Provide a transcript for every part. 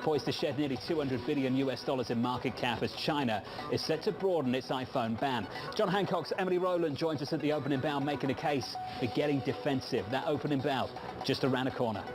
poised to shed nearly $200 billion in market cap as China is set to broaden its iPhone ban. John Hancock's Emily Rowland joins us at the opening bell, making a case for getting defensive. That opening bell just around the corner.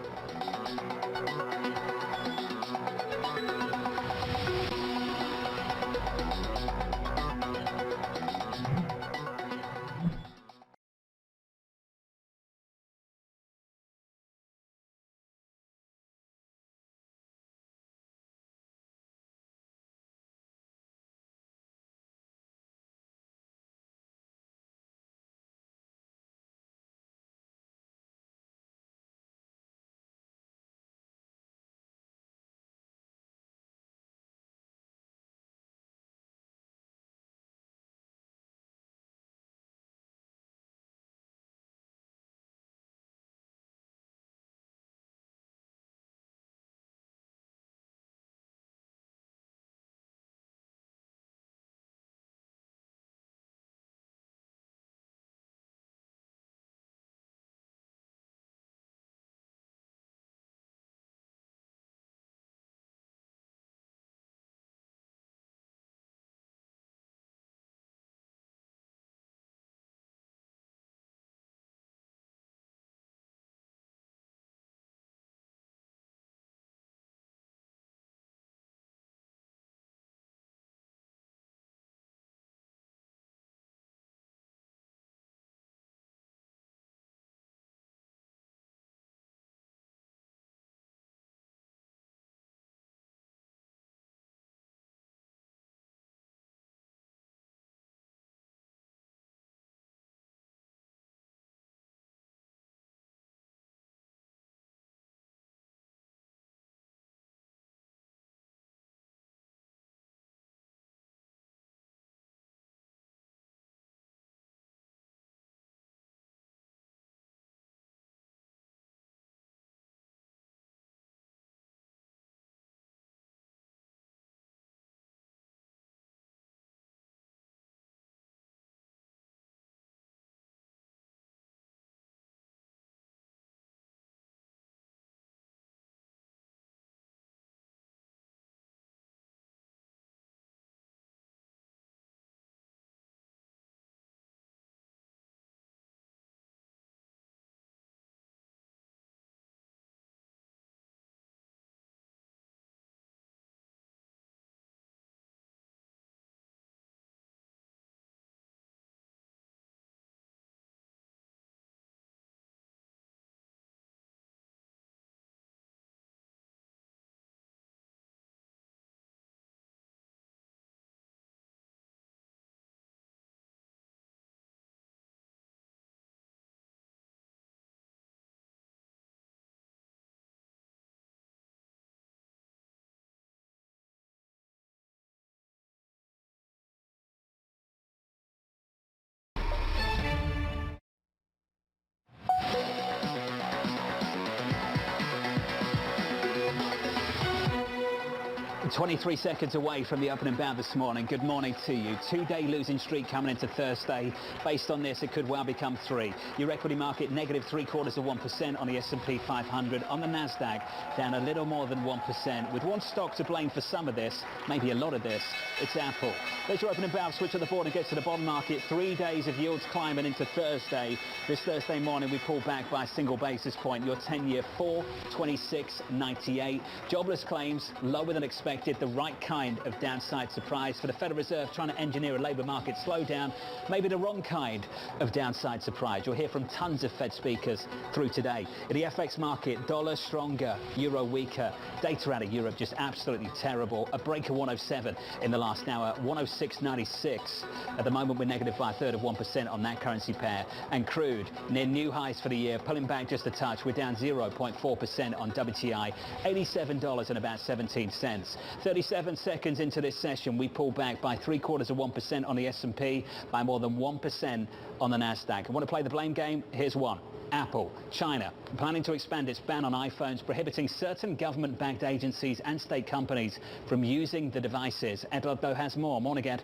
"23 seconds away from the opening bell this morning. Good morning to you. Two-day losing streak coming into Thursday. Based on this, it could well become three. Your equity market negative 0.75% on the S&P 500. On the Nasdaq, down a little more than 1%. With one stock to blame for some of this, maybe a lot of this, it's Apple. There's your opening bell. Switch on the board and get to the bond market. 3 days of yields climbing into Thursday. This Thursday morning, we pulled back by a single basis point. Your 10-year 4.2698. Jobless claims lower than expected. The right kind of downside surprise for the Federal Reserve, trying to engineer a labour market slowdown. Maybe the wrong kind of downside surprise. You'll hear from tons of Fed speakers through today. In the FX market, dollar stronger, euro weaker. Data out of Europe just absolutely terrible. A break of 107 in the last hour, 106.96. At the moment, we're negative by a third of 1% on that currency pair. And crude near new highs for the year, pulling back just a touch. We're down 0.4% on WTI, $87 and about 17 cents. 37 seconds into this session, we pull back by 0.75% on the S&P, by more than 1% on the Nasdaq. I want to play the blame game? Here's one. Apple, China, planning to expand its ban on iPhones, prohibiting certain government-backed agencies and state companies from using the devices. Ed Ludlow has more. Morning, Ed.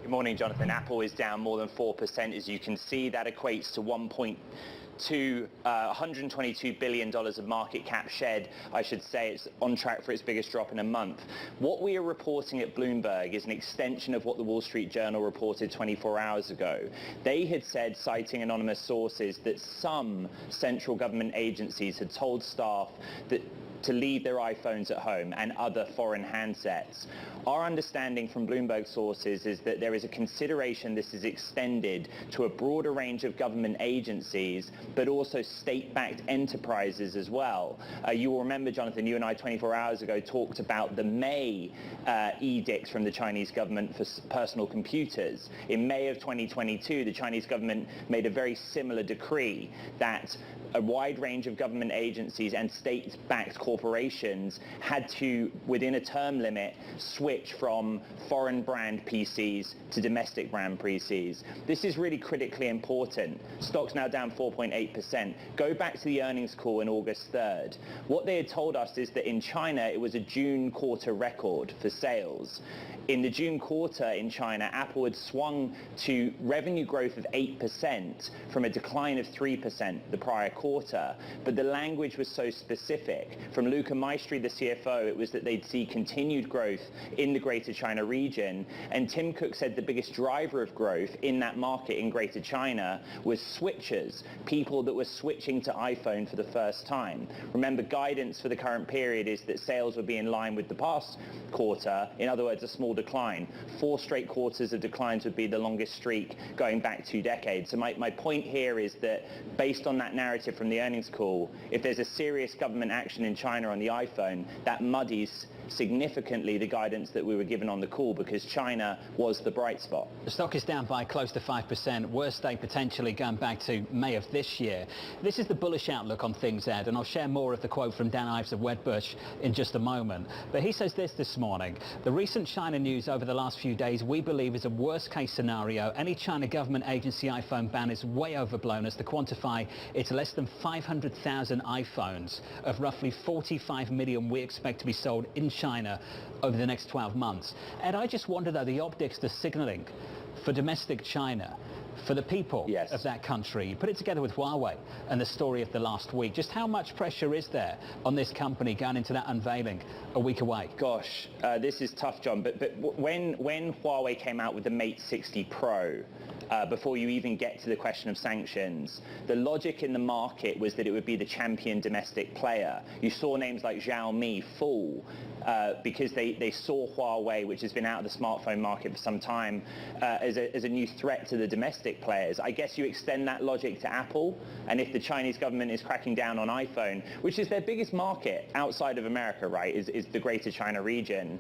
Good morning, Jonathan. Apple is down more than 4%. As you can see, that equates to $122 billion of market cap shed. I should say it's on track for its biggest drop in a month. What we are reporting at Bloomberg is an extension of what the Wall Street Journal reported 24 hours ago. They had said, citing anonymous sources, that some central government agencies had told staff that to leave their iPhones at home and other foreign handsets. Our understanding from Bloomberg sources is that there is a consideration this is extended to a broader range of government agencies, but also state-backed enterprises as well. You will remember, Jonathan, you and I 24 hours ago talked about the May edicts from the Chinese government for personal computers. In May of 2022, the Chinese government made a very similar decree that a wide range of government agencies and state-backed corporations had to, within a term limit, switch from foreign brand PCs to domestic brand PCs. This is really critically important. Stock's now down 4.8%. Go back to the earnings call in August 3rd. What they had told us is that in China, it was a June quarter record for sales. In the June quarter in China, Apple had swung to revenue growth of 8% from a decline of 3% the prior quarter. But the language was so specific. From Luca Maestri, the CFO, it was that they'd see continued growth in the Greater China region. And Tim Cook said the biggest driver of growth in that market in Greater China was switchers, people that were switching to iPhone for the first time. Remember, guidance for the current period is that sales would be in line with the past quarter. In other words, a small decline. 4 straight quarters of declines would be the longest streak going back 2 decades. So my point here is that based on that narrative from the earnings call, if there's a serious government action in China on the iPhone, that muddies significantly the guidance that we were given on the call, because China was the bright spot. The stock is down by close to 5%, worst day potentially going back to May of this year. This is the bullish outlook on things, Ed, and I'll share more of the quote from Dan Ives of Wedbush in just a moment. But he says this morning: the recent China news over the last few days we believe is a worst case scenario. Any China government agency iPhone ban is way overblown, as to quantify it's less than 500,000 iPhones of roughly 45 million we expect to be sold in China over the next 12 months. And I just wonder, though, the optics, the signaling for domestic China, for the people of that country. You put it together with Huawei and the story of the last week. Just how much pressure is there on this company going into that unveiling a week away? Gosh, this is tough, John. But when Huawei came out with the Mate 60 Pro, before you even get to the question of sanctions, the logic in the market was that it would be the champion domestic player. You saw names like Xiaomi fall because they saw Huawei, which has been out of the smartphone market for some time, as a new threat to the domestic players. I guess you extend that logic to Apple, and if the Chinese government is cracking down on iPhone, which is their biggest market outside of America, right, is the Greater China region,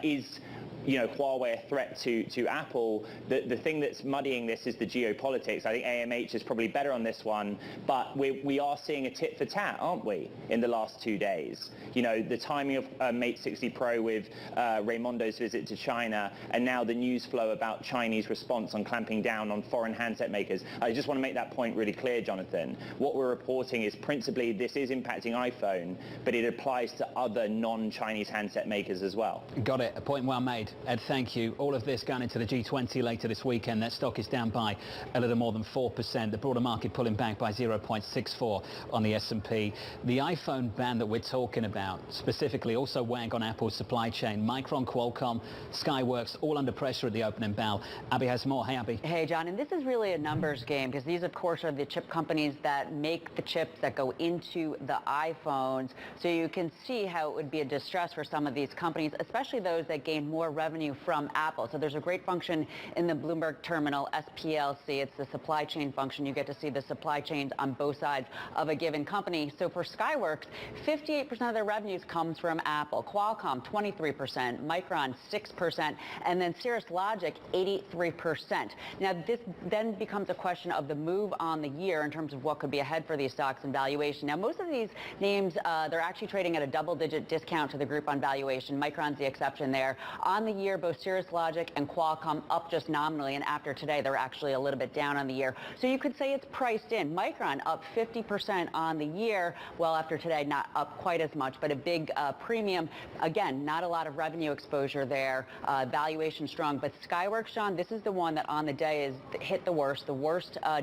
is Huawei a threat to Apple? The thing that's muddying this is the geopolitics. I think AMH is probably better on this one, but we are seeing a tit for tat, aren't we, in the last 2 days? The timing of Mate 60 Pro with Raimondo's visit to China, and now the news flow about Chinese response on clamping down on foreign handset makers. I just want to make that point really clear, Jonathan. What we're reporting is principally this is impacting iPhone, but it applies to other non-Chinese handset makers as well. Got it. A point well made. Ed, thank you. All of this going into the G20 later this weekend. That stock is down by a little more than 4%. The broader market pulling back by 0.64 on the S&P. The iPhone ban that we're talking about specifically also weighing on Apple's supply chain. Micron, Qualcomm, Skyworks, all under pressure at the opening bell. Abby has more. Hey, Abby. Hey, John. And this is really a numbers game, because these, of course, are the chip companies that make the chips that go into the iPhones. So you can see how it would be a distress for some of these companies, especially those that gain more revenue from Apple. So there's a great function in the Bloomberg terminal, SPLC. It's the supply chain function. You get to see the supply chains on both sides of a given company. So for Skyworks, 58% of their revenues comes from Apple. Qualcomm, 23%. Micron, 6%. And then Cirrus Logic, 83%. Now, this then becomes a question of the move on the year in terms of what could be ahead for these stocks and valuation. Now, most of these names, they're actually trading at a double-digit discount to the group on valuation. Micron's the exception there. On the year, both Cirrus Logic and Qualcomm up just nominally, and after today, they're actually a little bit down on the year. So you could say it's priced in. Micron up 50% on the year. Well, after today, not up quite as much, but a big premium. Again, not a lot of revenue exposure there. Valuation strong, but Skyworks, John, this is the one that on the day is hit the worst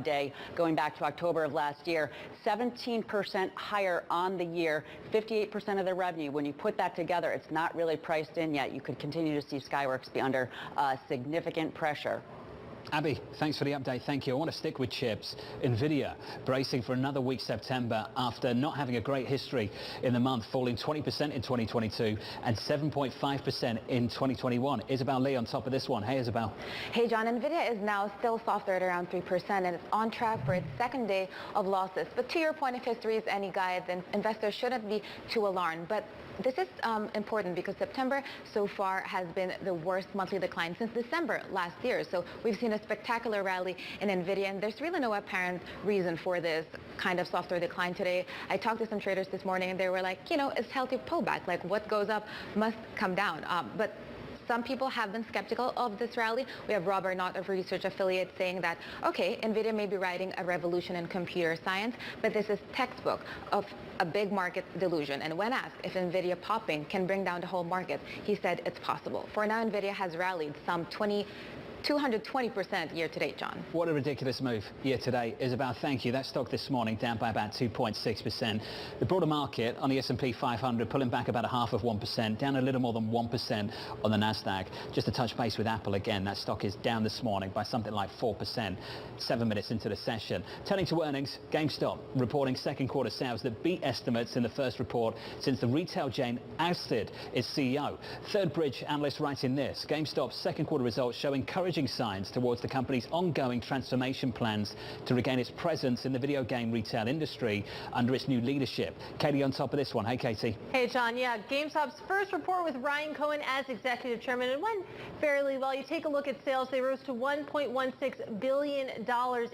day going back to October of last year. 17% higher on the year, 58% of their revenue. When you put that together, it's not really priced in yet. You could continue to see Skyworks be under significant pressure. Abby, thanks for the update. Thank you. I want to stick with chips. NVIDIA bracing for another weak September after not having a great history in the month, falling 20% in 2022 and 7.5% in 2021. Isabel Lee on top of this one. Hey, Isabel. Hey, John. NVIDIA is now still softer at around 3%, and it's on track for its second day of losses. But to your point, if history is any guide, then investors shouldn't be too alarmed. But this is important because September so far has been the worst monthly decline since December last year. So we've seen a spectacular rally in NVIDIA, and there's really no apparent reason for this kind of softer decline today. I talked to some traders this morning, and they were like, you know, it's healthy pullback. Like, what goes up must come down. But some people have been skeptical of this rally. We have Robert Knott of Research Affiliate saying that, okay, NVIDIA may be riding a revolution in computer science, but this is textbook of a big market delusion. And when asked if NVIDIA popping can bring down the whole market, he said it's possible. For now, NVIDIA has rallied some 220% year to date, John. What a ridiculous move year to date. Isabel, thank you. That stock this morning down by about 2.6%. The broader market on the S&P 500 pulling back about 0.5%, down a little more than 1% on the NASDAQ. Just to touch base with Apple again, that stock is down this morning by something like 4%, 7 minutes into the session. Turning to earnings, GameStop reporting second quarter sales that beat estimates in the first report since the retail chain ousted its CEO. Third Bridge analyst writing this: GameStop's second quarter results show encouraging signs towards the company's ongoing transformation plans to regain its presence in the video game retail industry under its new leadership. Katie on top of this one. Hey, Katie. Hey, John. Yeah, GameStop's first report with Ryan Cohen as executive chairman, and went fairly well. You take a look at sales. They rose to $1.16 billion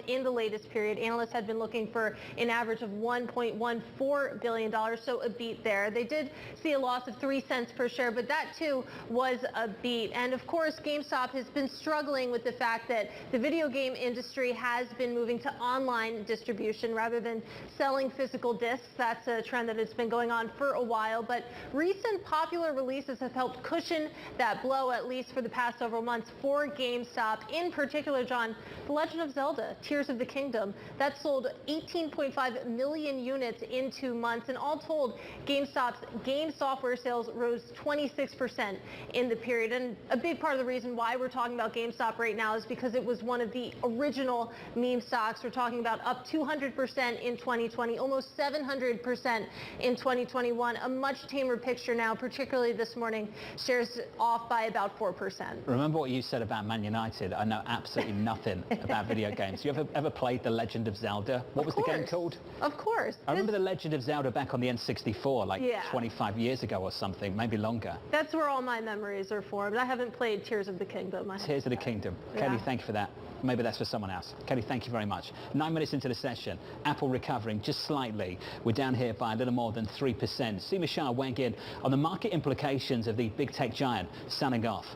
in the latest period. Analysts had been looking for an average of $1.14 billion, so a beat there. They did see a loss of 3 cents per share, but that too was a beat. And of course, GameStop has been struggling with the fact that the video game industry has been moving to online distribution rather than selling physical discs. That's a trend that has been going on for a while, but recent popular releases have helped cushion that blow, at least for the past several months, for GameStop. In particular, John, The Legend of Zelda, Tears of the Kingdom, that sold 18.5 million units in 2 months, and all told, GameStop's game software sales rose 26% in the period. And a big part of the reason why we're talking about GameStop right now is because it was one of the original meme stocks. We're talking about up 200% in 2020, almost 700% in 2021. A much tamer picture now, particularly this morning. Shares off by about 4%. Remember what you said about Man United? I know absolutely nothing about video games. You ever played The Legend of Zelda? What was the game called? Of course. I remember The Legend of Zelda back on the N64, like 25 years ago or something, maybe longer. That's where all my memories are formed. I haven't played Tears of the Kingdom. Tears of the Kingdom. Kelly, thank you for that. Maybe that's for someone else. Kelly, thank you very much. 9 minutes into the session, Apple recovering just slightly. We're down here by a little more than 3%. Seema Shah weighing in on the market implications of the big tech giant selling off.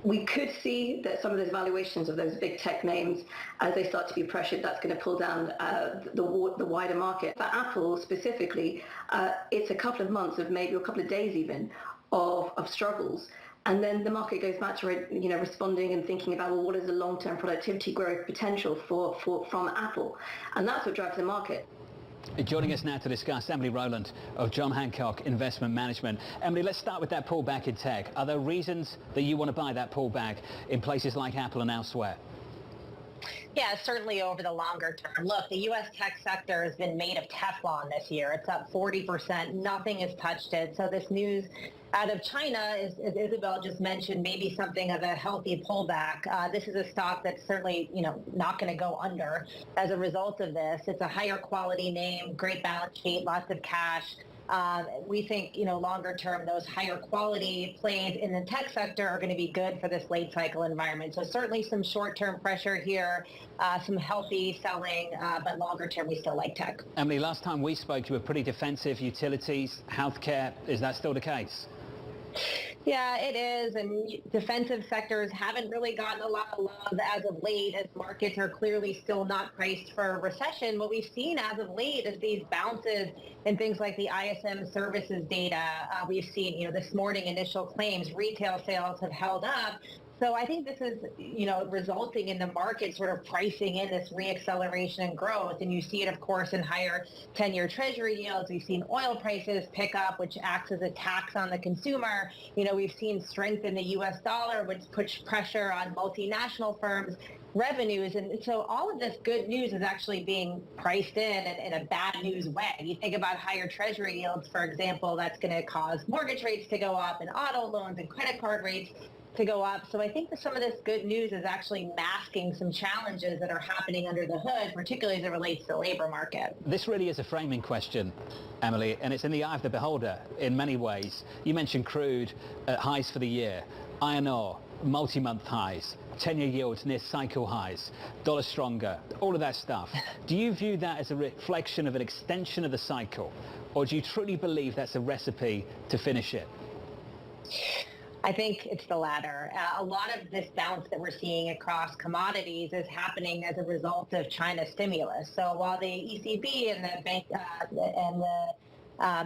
We could see that some of those valuations of those big tech names, as they start to be pressured, that's going to pull down the wider market. For Apple specifically, it's a couple of months of maybe a couple of days even of struggles. And then the market goes back to responding and thinking about, well, what is the long-term productivity growth potential from Apple? And that's what drives the market. Joining us now to discuss, Emily Rowland of John Hancock Investment Management. Emily, let's start with that pullback in tech. Are there reasons that you want to buy that pullback in places like Apple and elsewhere? Yeah, certainly over the longer term. Look, the U.S. tech sector has been made of Teflon this year. It's up 40%. Nothing has touched it. So this news out of China, as Isabel just mentioned, maybe something of a healthy pullback. This is a stock that's certainly, not going to go under as a result of this. It's a higher quality name, great balance sheet, lots of cash. We think, longer term, those higher quality plays in the tech sector are going to be good for this late cycle environment. So certainly some short-term pressure here, some healthy selling, but longer term, we still like tech. Emily, last time we spoke, you were pretty defensive. Utilities, healthcare, is that still the case? Yeah, it is. And defensive sectors haven't really gotten a lot of love as of late, as markets are clearly still not priced for a recession. What we've seen as of late is these bounces in things like the ISM services data. We've seen, this morning initial claims, retail sales have held up. So I think this is, resulting in the market sort of pricing in this reacceleration and growth. And you see it, of course, in higher 10-year Treasury yields. We've seen oil prices pick up, which acts as a tax on the consumer. We've seen strength in the U.S. dollar, which puts pressure on multinational firms' revenues. And so all of this good news is actually being priced in a bad news way. You think about higher Treasury yields, for example, that's going to cause mortgage rates to go up and auto loans and credit card rates to go up. So I think that some of this good news is actually masking some challenges that are happening under the hood, particularly as it relates to the labor market. This really is a framing question, Emily, and it's in the eye of the beholder in many ways. You mentioned crude at highs for the year, iron ore, multi-month highs, 10-year yields near cycle highs, dollar stronger, all of that stuff. Do you view that as a reflection of an extension of the cycle, or do you truly believe that's a recipe to finish it? I think it's the latter. A lot of this bounce that we're seeing across commodities is happening as a result of China stimulus. So while the ECB and the bank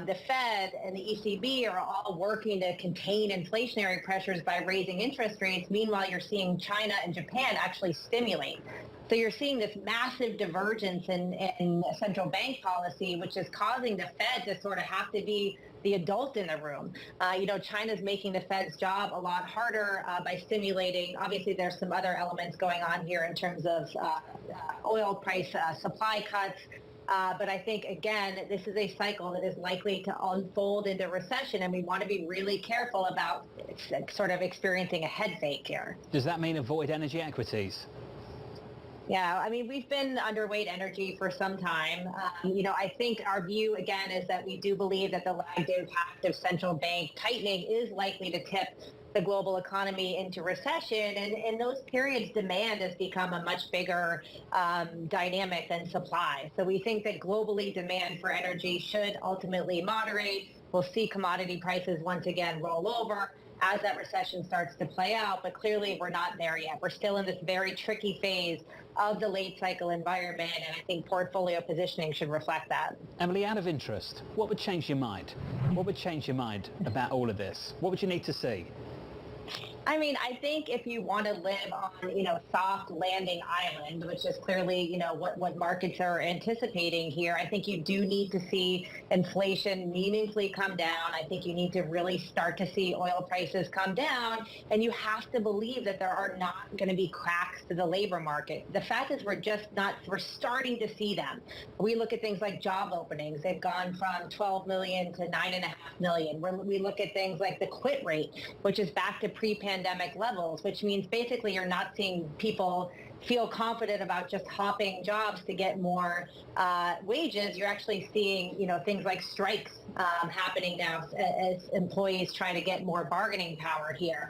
the Fed and the ECB are all working to contain inflationary pressures by raising interest rates, meanwhile you're seeing China and Japan actually stimulate. So you're seeing this massive divergence in central bank policy, which is causing the Fed to sort of have to be the adult in the room. China's making the Fed's job a lot harder by stimulating. Obviously, there's some other elements going on here in terms of oil price supply cuts. But I think, again, this is a cycle that is likely to unfold into recession, and we want to be really careful about sort of experiencing a head fake here. Does that mean avoid energy equities? Yeah, I mean, we've been underweight energy for some time. I think our view, again, is that we do believe that the lagged impact of central bank tightening is likely to tip the global economy into recession. And in those periods, demand has become a much bigger dynamic than supply. So we think that globally demand for energy should ultimately moderate. We'll see commodity prices once again roll over as that recession starts to play out. But clearly, we're not there yet. We're still in this very tricky phase of the late cycle environment, and I think portfolio positioning should reflect that. Emily, out of interest, what would change your mind? What would change your mind about all of this? What would you need to see? I mean, I think if you want to live on, soft landing island, which is clearly, what markets are anticipating here, I think you do need to see inflation meaningfully come down. I think you need to really start to see oil prices come down, and you have to believe that there are not going to be cracks to the labor market. The fact is we're starting to see them. We look at things like job openings. They've gone from 12 million to 9.5 million. We look at things like the quit rate, which is back to pre-pandemic levels, which means basically you're not seeing people feel confident about just hopping jobs to get more wages. You're actually seeing, things like strikes happening now as employees try to get more bargaining power here.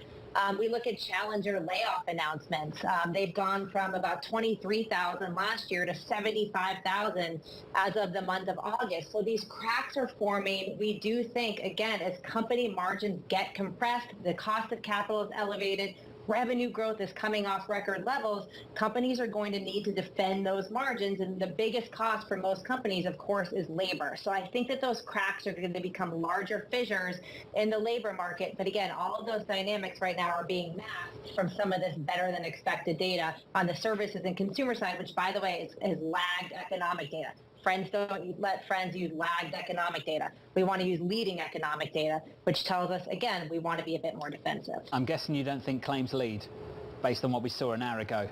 We look at challenger layoff announcements. They've gone from about 23,000 last year to 75,000 as of the month of August. So these cracks are forming. We do think, again, as company margins get compressed, the cost of capital is elevated, revenue growth is coming off record levels, companies are going to need to defend those margins. And the biggest cost for most companies, of course, is labor. So I think that those cracks are going to become larger fissures in the labor market. But again, all of those dynamics right now are being masked from some of this better than expected data on the services and consumer side, which, by the way, is lagged economic data. Friends don't let friends use lagged economic data. We want to use leading economic data, which tells us, again, we want to be a bit more defensive. I'm guessing you don't think claims lead based on what we saw an hour ago.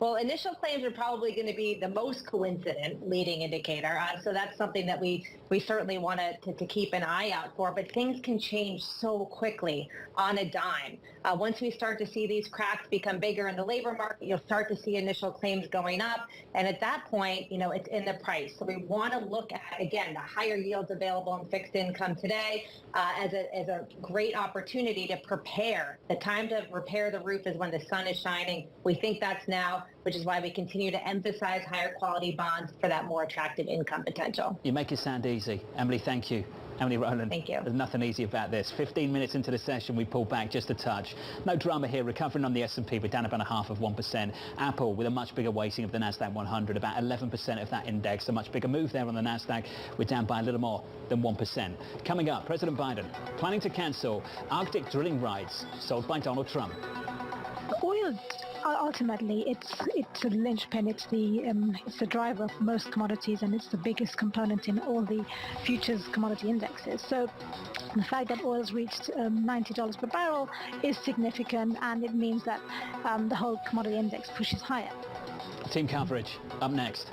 Well, initial claims are probably going to be the most coincident leading indicator. So that's something that we certainly want to keep an eye out for. But things can change so quickly on a dime. Once we start to see these cracks become bigger in the labor market, you'll start to see initial claims going up. And at that point, it's in the price. So we want to look at, again, the higher yields available in fixed income today as a great opportunity to prepare. The time to repair the roof is when the sun is shining. We think that's now, which is why we continue to emphasize higher quality bonds for that more attractive income potential. You make it sound easy. Emily, thank you. Emily Rowland, Thank you. There's nothing easy about this. 15 minutes into the session, we pulled back just a touch. No drama here, recovering on the S&P, we're down about 0.5%. Apple, with a much bigger weighting of the Nasdaq 100, about 11% of that index, a much bigger move there on the Nasdaq. We're down by a little more than 1%. Coming up, President Biden planning to cancel Arctic drilling rights sold by Donald Trump. Oil, ultimately, it's a linchpin. It's the driver of most commodities, and it's the biggest component in all the futures commodity indexes. So the fact that oil's reached $90 per barrel is significant, and it means that the whole commodity index pushes higher. Team coverage up next.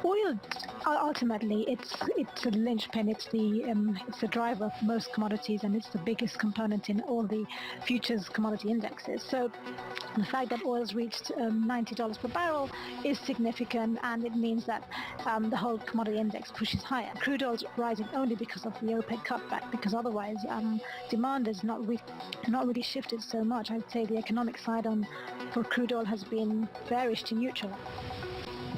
Oil, ultimately, it's a linchpin. It's the driver of most commodities, and it's the biggest component in all the futures commodity indexes. So the fact that oil's reached $90 per barrel is significant, and it means that the whole commodity index pushes higher. Crude oil's rising only because of the OPEC cutback, because otherwise demand has not really shifted so much. I'd say the economic side for crude oil has been bearish to neutral.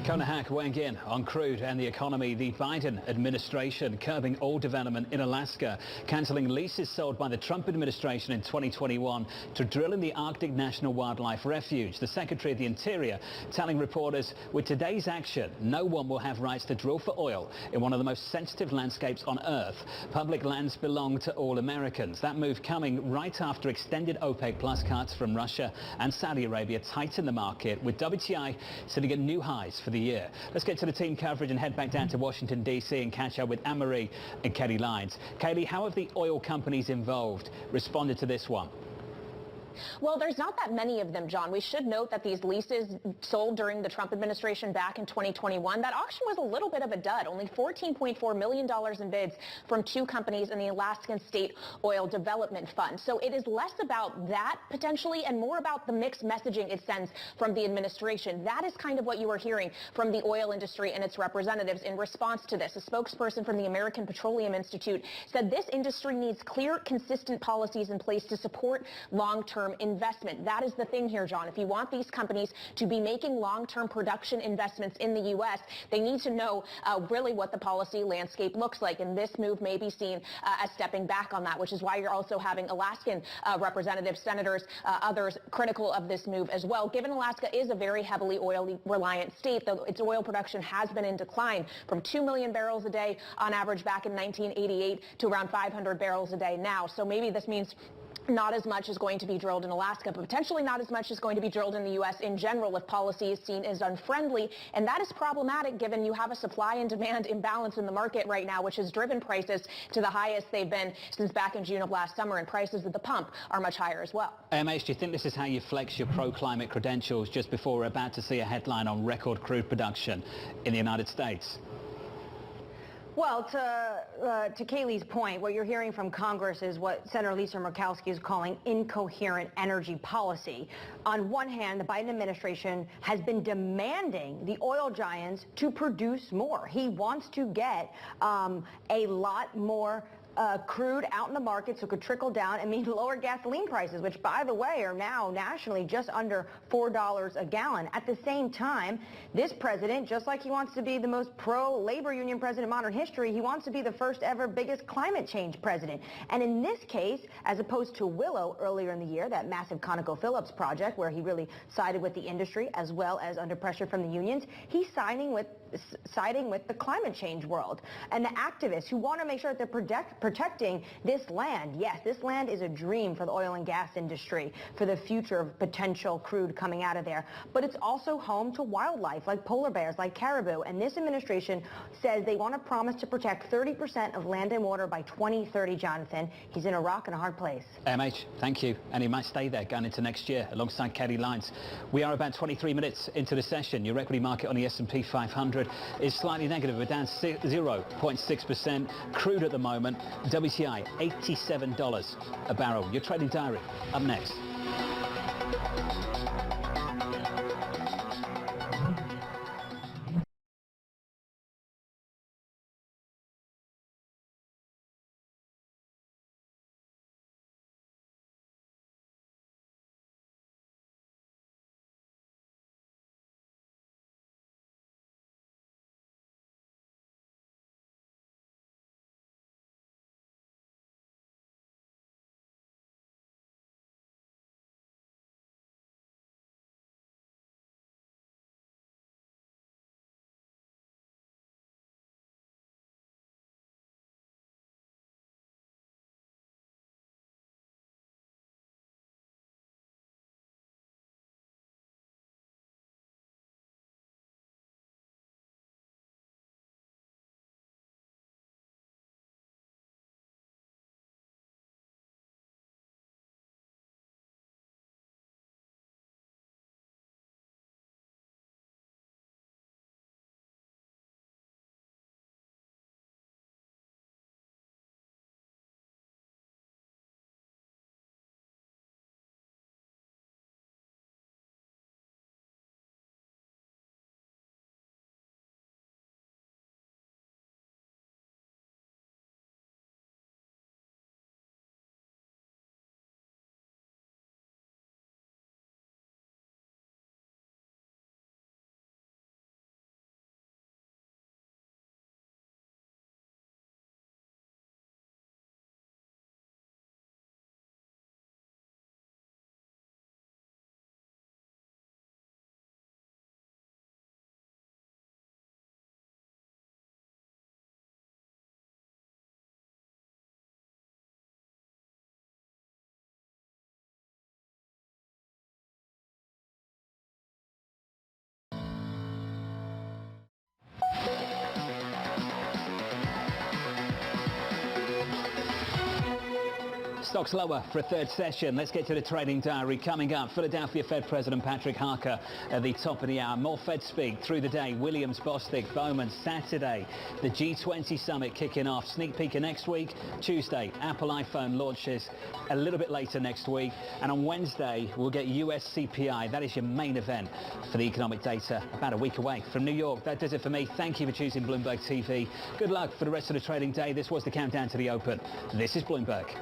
Konahak weighing in on crude and the economy. The Biden administration curbing oil development in Alaska, cancelling leases sold by the Trump administration in 2021 to drill in the Arctic National Wildlife Refuge. The Secretary of the Interior telling reporters, with today's action, no one will have rights to drill for oil in one of the most sensitive landscapes on Earth. Public lands belong to all Americans. That move coming right after extended OPEC plus cuts from Russia and Saudi Arabia tighten the market, with WTI sitting at new highs for the year. Let's get to the team coverage and head back down to Washington, D.C. and catch up with Anne-Marie and Kelly Lyons. Kelly, how have the oil companies involved responded to this one? Well, there's not that many of them, John. We should note that these leases sold during the Trump administration back in 2021, that auction was a little bit of a dud. Only $14.4 million in bids from two companies in the Alaskan State Oil Development Fund. So it is less about that potentially and more about the mixed messaging it sends from the administration. That is kind of what you are hearing from the oil industry and its representatives in response to this. A spokesperson from the American Petroleum Institute said this industry needs clear, consistent policies in place to support long-term investment. That is the thing here, John. If you want these companies to be making long-term production investments in the U.S., they need to know really what the policy landscape looks like. And this move may be seen as stepping back on that, which is why you're also having Alaskan representatives, senators, others critical of this move as well. Given Alaska is a very heavily oil-reliant state, though its oil production has been in decline from 2 million barrels a day on average back in 1988 to around 500 barrels a day now. So maybe this means not as much is going to be drilled in Alaska, but potentially not as much is going to be drilled in the U.S. in general if policy is seen as unfriendly. And that is problematic given you have a supply and demand imbalance in the market right now, which has driven prices to the highest they've been since back in June of last summer, and prices at the pump are much higher as well. AMH, do you think this is how you flex your pro-climate credentials just before we're about to see a headline on record crude production in the United States? Well, to Kaylee's point, what you're hearing from Congress is what Senator Lisa Murkowski is calling incoherent energy policy. On one hand, the Biden administration has been demanding the oil giants to produce more. He wants to get a lot more crude out in the market so it could trickle down and mean lower gasoline prices, which, by the way, are now nationally just under $4 a gallon. At the same time, this president, just like he wants to be the most pro-labor union president in modern history, he wants to be the first ever biggest climate change president. And in this case, as opposed to Willow earlier in the year, that massive ConocoPhillips project where he really sided with the industry as well as under pressure from the unions, he's siding with the climate change world and the activists who want to make sure that they're protecting this land. Yes, this land is a dream for the oil and gas industry, for the future of potential crude coming out of there. But it's also home to wildlife like polar bears, like caribou. And this administration says they want to promise to protect 30% of land and water by 2030, Jonathan. He's in a rock and a hard place. MH, thank you. And he might stay there going into next year alongside Kelly Lyons. We are about 23 minutes into the session. Your equity market on the S&P 500 is slightly negative. We're down 0.6%. Crude at the moment, WTI $87 a barrel. Your trading diary up next. Stocks lower for a third session. Let's get to the trading diary. Coming up, Philadelphia Fed President Patrick Harker at the top of the hour. More Fed speak through the day. Williams, Bostic, Bowman. Saturday, the G20 summit kicking off. Sneak peek of next week. Tuesday, Apple iPhone launches a little bit later next week. And on Wednesday, we'll get US CPI. That is your main event for the economic data about a week away. From New York, that does it for me. Thank you for choosing Bloomberg TV. Good luck for the rest of the trading day. This was the countdown to the open. This is Bloomberg.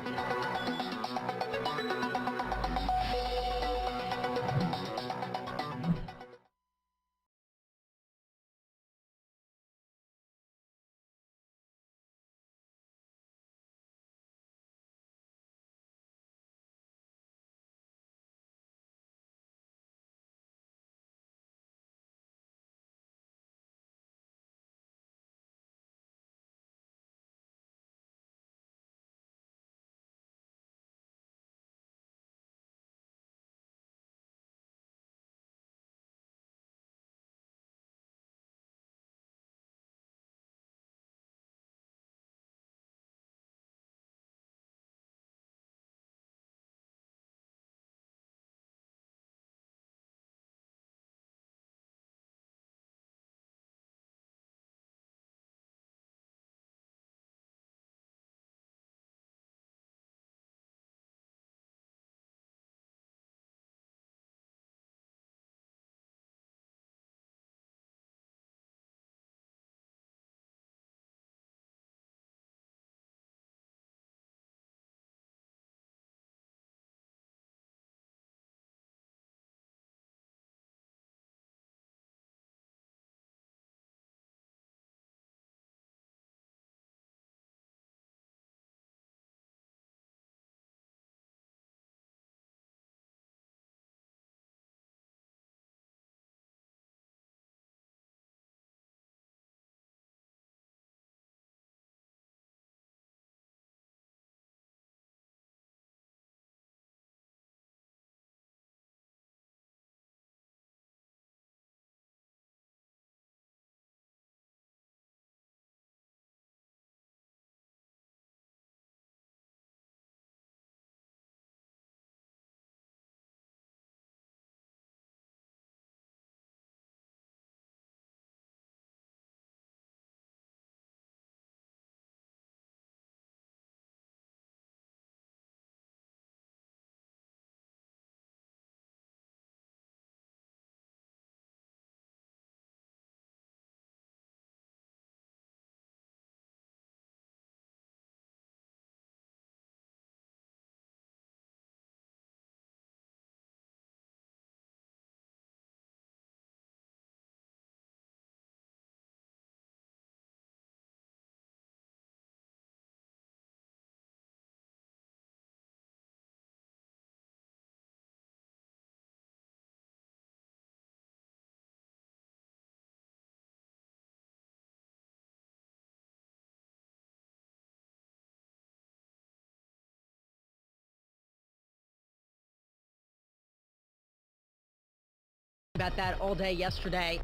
About that all day yesterday.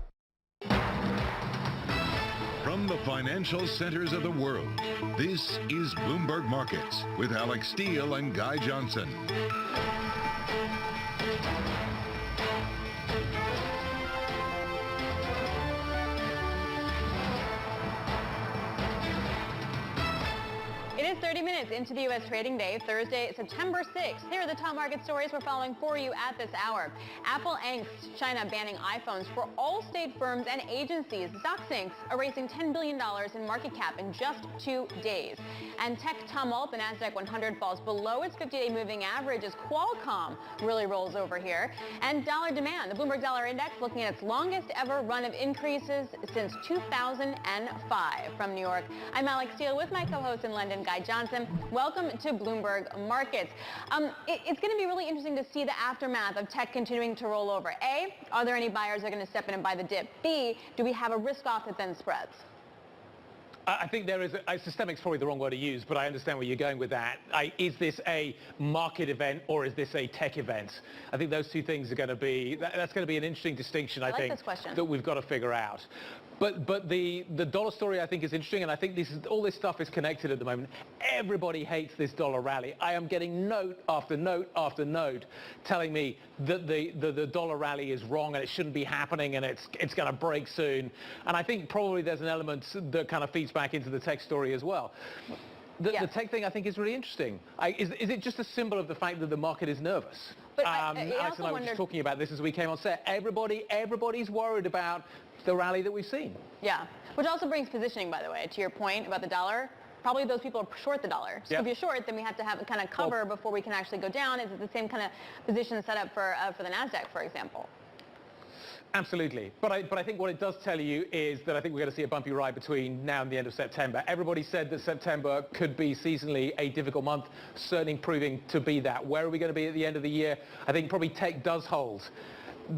From the financial centers of the world, this is Bloomberg Markets with Alex Steele and Guy Johnson. It is 30 minutes into the U.S. trading day, Thursday, September 6th. Here are the top market stories we're following for you at this hour. Apple angst, China banning iPhones for all state firms and agencies. Stock sinks, erasing $10 billion in market cap in just 2 days. And tech tumult, the NASDAQ 100 falls below its 50-day moving average as Qualcomm really rolls over here. And dollar demand, the Bloomberg Dollar Index looking at its longest ever run of increases since 2005. From New York, I'm Alex Steele with my co-host in London, Guy Johnson. Welcome to Bloomberg Markets. It's going to be really interesting to see the aftermath of tech continuing to roll over. A, are there any buyers that are going to step in and buy the dip? B, do we have a risk-off that then spreads? I think there is, systemic's probably the wrong word to use, but I understand where you're going with that. Is this a market event or is this a tech event? I think those two things are going to be, that's going to be an interesting distinction, I think, this question. that we've got to figure out. But the dollar story I think is interesting, and I think all this stuff is connected at the moment. Everybody hates this dollar rally. I am getting note after note after note telling me that the dollar rally is wrong and it shouldn't be happening and it's going to break soon. And I think probably there's an element that kind of feeds back into the tech story as well. The tech thing I think is really interesting. Is it just a symbol of the fact that the market is nervous? But Alex and I were just talking about this as we came on set. Everybody's worried about the rally that we've seen. Yeah, which also brings positioning, by the way, to your point about the dollar. Probably those people are short the dollar. So if you're short, then we have to have a kind of cover before we can actually go down. Is it the same kind of position set up for the NASDAQ, for example? Absolutely. But I think what it does tell you is that I think we're going to see a bumpy ride between now and the end of September. Everybody said that September could be seasonally a difficult month, certainly proving to be that. Where are we going to be at the end of the year? I think probably tech does hold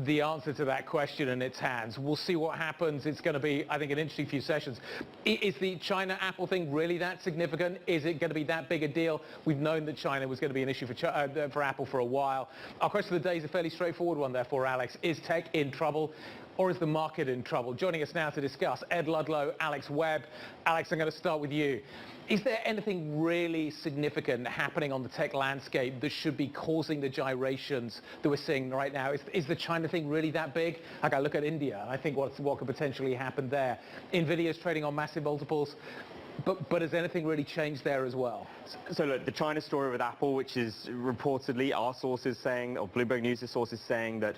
the answer to that question in its hands. We'll see what happens. It's going to be, I think, an interesting few sessions. Is the China-Apple thing really that significant? Is it going to be that big a deal? We've known that China was going to be an issue for Apple for a while. Our question of the day is a fairly straightforward one, therefore, Alex. Is tech in trouble? Or is the market in trouble? Joining us now to discuss, Ed Ludlow, Alex Webb. Alex, I'm going to start with you. Is there anything really significant happening on the tech landscape that should be causing the gyrations that we're seeing right now? Is the China thing really that big? Like, I look at India, and I think what could potentially happen there. Nvidia's trading on massive multiples. But has anything really changed there as well? So look, the China story with Apple, which is reportedly our sources saying, or Bloomberg News' sources saying that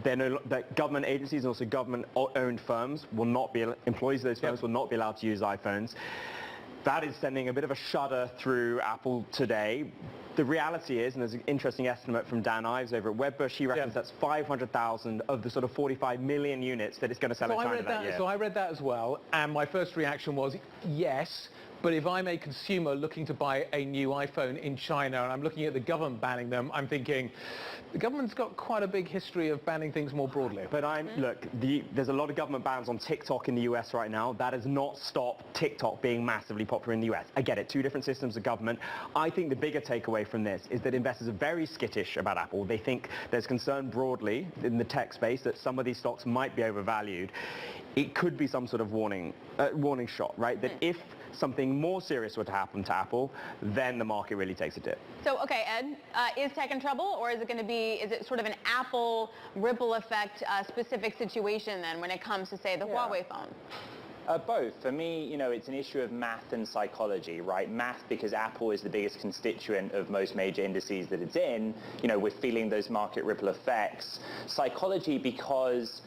that government agencies and also government-owned firms will not be, employees of those firms will not be allowed to use iPhones. That is sending a bit of a shudder through Apple today. The reality is, and there's an interesting estimate from Dan Ives over at Wedbush, he reckons that's 500,000 of the sort of 45 million units that it's going to sell in China that year. So I read that as well, and my first reaction was, yes, but if I'm a consumer looking to buy a new iPhone in China and I'm looking at the government banning them, I'm thinking, the government's got quite a big history of banning things more broadly. But look, there's a lot of government bans on TikTok in the US right now. That has not stopped TikTok being massively popular in the US. I get it, two different systems of government. I think the bigger takeaway from this is that investors are very skittish about Apple. They think there's concern broadly in the tech space that some of these stocks might be overvalued. It could be some sort of warning shot, right? That if something more serious were to happen to Apple, then the market really takes a dip. So, okay, Ed, is tech in trouble, or is it sort of an Apple ripple effect specific situation then when it comes to, say, the Huawei phone? Both. For me, it's an issue of math and psychology, right? Math because Apple is the biggest constituent of most major indices that it's in. We're feeling those market ripple effects. Psychology because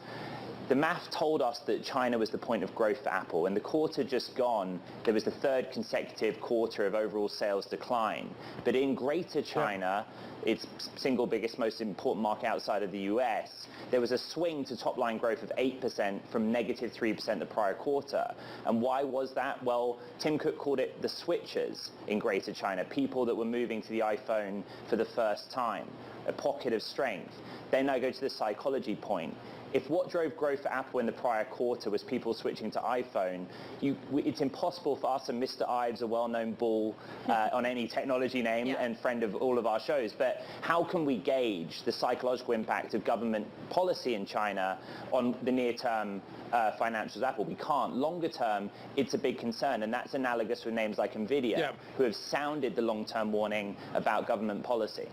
the math told us that China was the point of growth for Apple. In the quarter just gone, there was the third consecutive quarter of overall sales decline. But in Greater China, its single biggest, most important market outside of the US, there was a swing to top-line growth of 8% from negative 3% the prior quarter. And why was that? Well, Tim Cook called it the switchers in Greater China, people that were moving to the iPhone for the first time, a pocket of strength. Then I go to the psychology point. If what drove growth for Apple in the prior quarter was people switching to iPhone, it's impossible for us, and Mr. Ives, a well-known bull on any technology name and friend of all of our shows, but how can we gauge the psychological impact of government policy in China on the near-term financials of Apple? We can't. Longer term, it's a big concern, and that's analogous with names like Nvidia, who have sounded the long-term warning about government policy.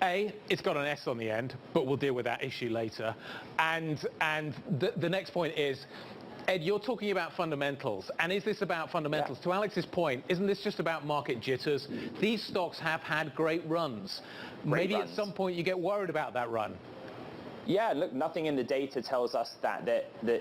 It's got an S on the end, but we'll deal with that issue later. And the next point is, Ed, you're talking about fundamentals, and is this about fundamentals? To Alex's point, isn't this just about market jitters? These stocks have had great runs. Maybe at some point you get worried about that run. Yeah, look, nothing in the data tells us that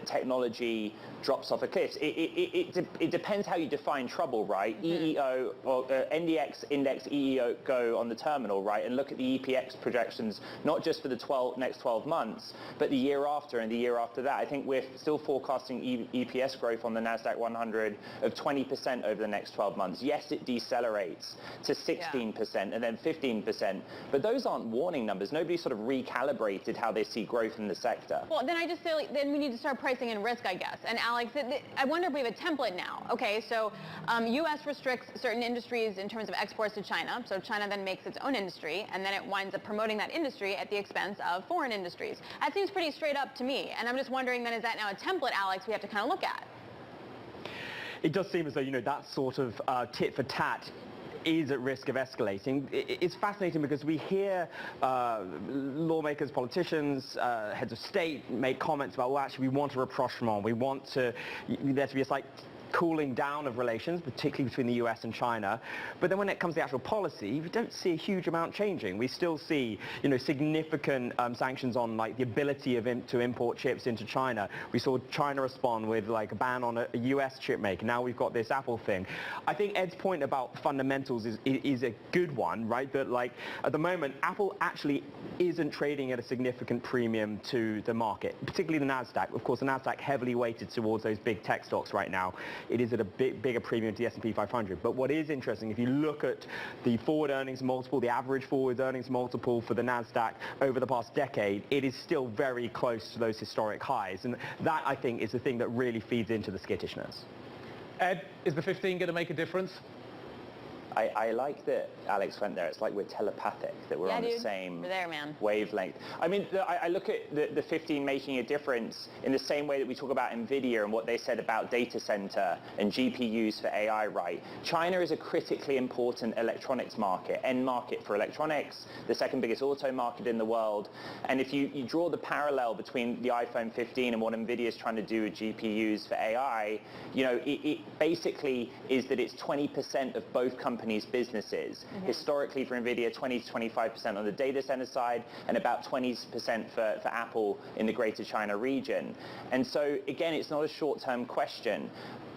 technology drops off a cliff. It depends how you define trouble, right? EEO, or NDX index EEO go on the terminal, right? And look at the EPX projections, not just for the next 12 months, but the year after and the year after that. I think we're still forecasting EPS growth on the NASDAQ 100 of 20% over the next 12 months. Yes, it decelerates to 16% and then 15%, but those aren't warning numbers. Nobody sort of recalibrated how they see growth in the sector. Well, then I just feel like then we need to start pricing in risk, I guess. And Alex, I wonder if we have a template now. Okay, so U.S. restricts certain industries in terms of exports to China. So China then makes its own industry, and then it winds up promoting that industry at the expense of foreign industries. That seems pretty straight up to me. And I'm just wondering, then, is that now a template, Alex, we have to kind of look at? It does seem as though, that sort of tit for tat is at risk of escalating. It's fascinating because we hear lawmakers, politicians, heads of state make comments about, well, actually, we want a rapprochement. We want there to be a slight cooling down of relations, particularly between the US and China. But then when it comes to the actual policy, we don't see a huge amount changing. We still see, significant sanctions on like the ability to import chips into China. We saw China respond with like a ban on a US chip maker. Now we've got this Apple thing. I think Ed's point about fundamentals is a good one, right? That like at the moment, Apple actually isn't trading at a significant premium to the market, particularly the NASDAQ. Of course, the NASDAQ heavily weighted towards those big tech stocks right now. It is at a bigger premium to the S&P 500. But what is interesting, if you look at the forward earnings multiple, the average forward earnings multiple for the NASDAQ over the past decade, it is still very close to those historic highs. And that, I think, is the thing that really feeds into the skittishness. Ed, is the 15 going to make a difference? I like that Alex went there. It's like we're telepathic, that we're on the same wavelength. I mean, I look at the 15 making a difference in the same way that we talk about NVIDIA and what they said about data center and GPUs for AI, right? China is a critically important electronics market, end market for electronics, the second biggest auto market in the world. And if you draw the parallel between the iPhone 15 and what NVIDIA is trying to do with GPUs for AI, it basically is that it's 20% of both companies' businesses. Historically for NVIDIA, 20 to 25% on the data center side and about 20% for Apple in the Greater China region. And so again, it's not a short-term question.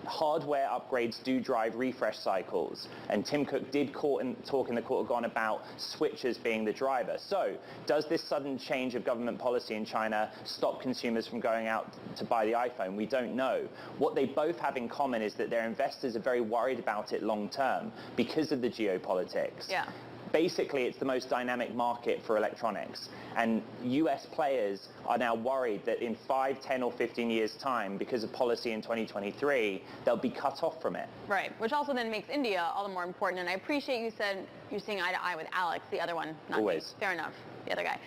Hardware upgrades do drive refresh cycles, and Tim Cook did talk in the quarter gone about switchers being the driver. So does this sudden change of government policy in China stop consumers from going out to buy the iPhone? We don't know. What they both have in common is that their investors are very worried about it long term because of the geopolitics. Yeah. Basically, it's the most dynamic market for electronics. And US players are now worried that in 5, 10, or 15 years' time, because of policy in 2023, they'll be cut off from it. Right, which also then makes India all the more important. And I appreciate you said you're seeing eye to eye with Alex, the other one. Not Always. Me. Fair enough. The other guy.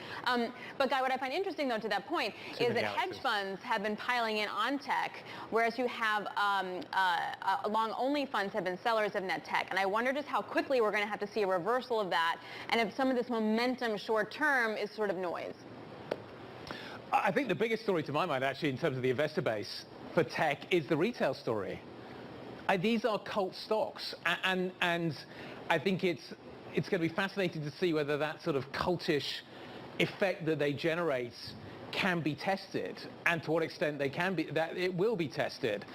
But Guy, what I find interesting though to that point is that hedge funds have been piling in on tech, whereas you have long-only funds have been sellers of net tech. And I wonder just how quickly we're going to have to see a reversal of that, and if some of this momentum short-term is sort of noise. I think the biggest story to my mind, actually, in terms of the investor base for tech is the retail story. These are cult stocks, and I think it's going to be fascinating to see whether that sort of cultish effect that they generate can be tested, and to what extent they can be, that it will be tested.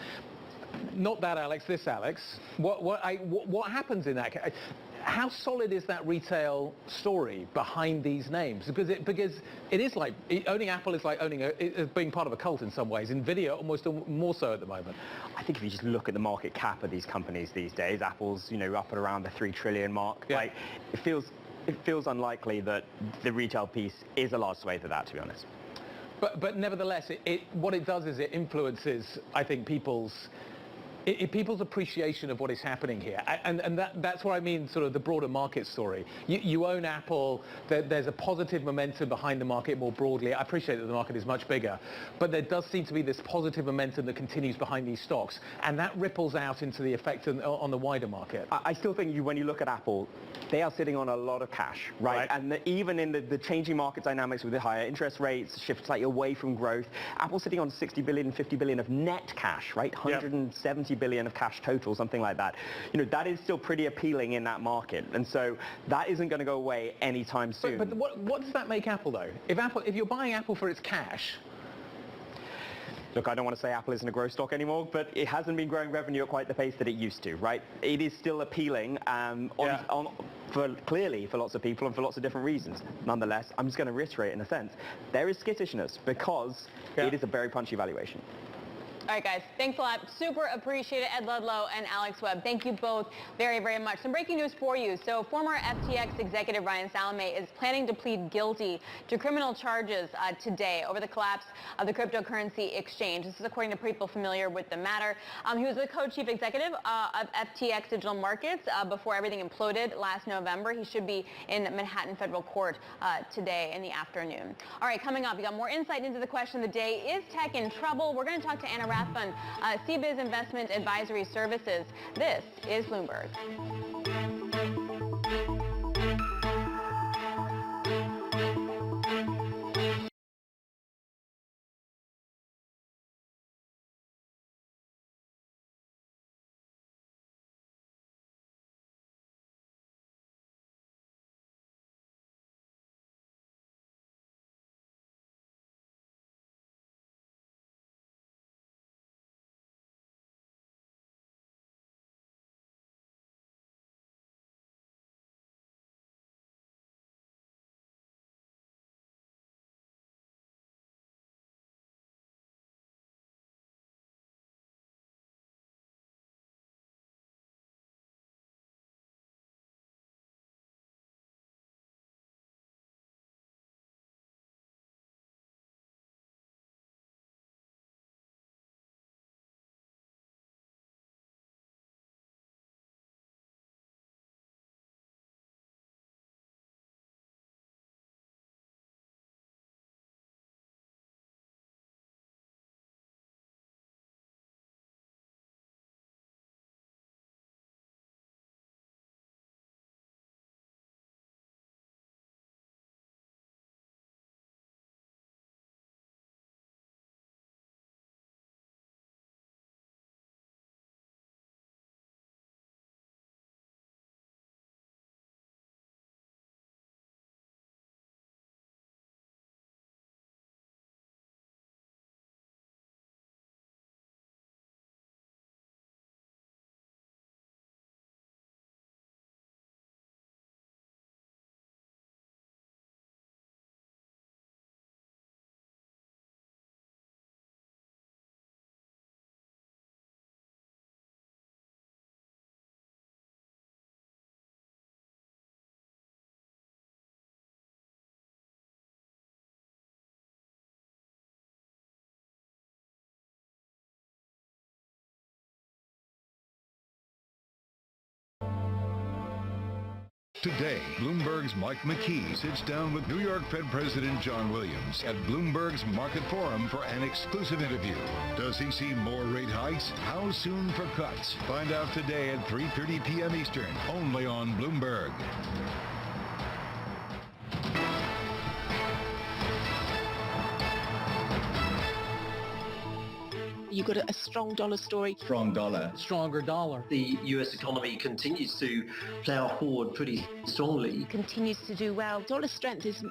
Not that Alex, this Alex. What happens in that case? How solid is that retail story behind these names? Because it is like owning Apple is like being part of a cult in some ways. NVIDIA almost more so at the moment. I think if you just look at the market cap of these companies these days, Apple's up at around the $3 trillion mark. Yeah. Like it feels unlikely that the retail piece is a large swathe of that, to be honest. But nevertheless, what it does is it influences, I think, people's appreciation of what is happening here. And that's what I mean, sort of the broader market story. You own Apple, there's a positive momentum behind the market more broadly. I appreciate that the market is much bigger, but there does seem to be this positive momentum that continues behind these stocks, and that ripples out into the effect on the wider market. I still think when you look at Apple, they are sitting on a lot of cash, right? And even in the changing market dynamics with the higher interest rates, shift slightly away from growth, Apple's sitting on 60 billion, 50 billion of net cash, right? 170 billion of cash total, something like that. That is still pretty appealing in that market, and so that isn't going to go away anytime soon. But what does that make Apple though? If you're buying Apple for its cash. Look, I don't want to say Apple isn't a growth stock anymore, but it hasn't been growing revenue at quite the pace that it used to, right? It is still appealing clearly for lots of people and for lots of different reasons. Nonetheless, I'm just going to reiterate in a sense, there is skittishness because it is a very punchy valuation. All right, guys, thanks a lot. Super appreciate it, Ed Ludlow and Alex Webb. Thank you both very, very much. Some breaking news for you. So former FTX executive Ryan Salame is planning to plead guilty to criminal charges today over the collapse of the cryptocurrency exchange. This is according to people familiar with the matter. He was the co-chief executive of FTX Digital Markets before everything imploded last November. He should be in Manhattan federal court today in the afternoon. All right, coming up, we got more insight into the question of the day. Is tech in trouble? We're going to talk to Anna Rathbun, CBiz Investment Advisory Services. This is Bloomberg. Today, Bloomberg's Mike McKee sits down with New York Fed President John Williams at Bloomberg's Market Forum for an exclusive interview. Does he see more rate hikes? How soon for cuts? Find out today at 3:30 p.m. Eastern, only on Bloomberg. You've got a strong dollar story. Strong dollar. Stronger dollar. The US economy continues to plough forward pretty strongly. Continues to do well. Dollar strength is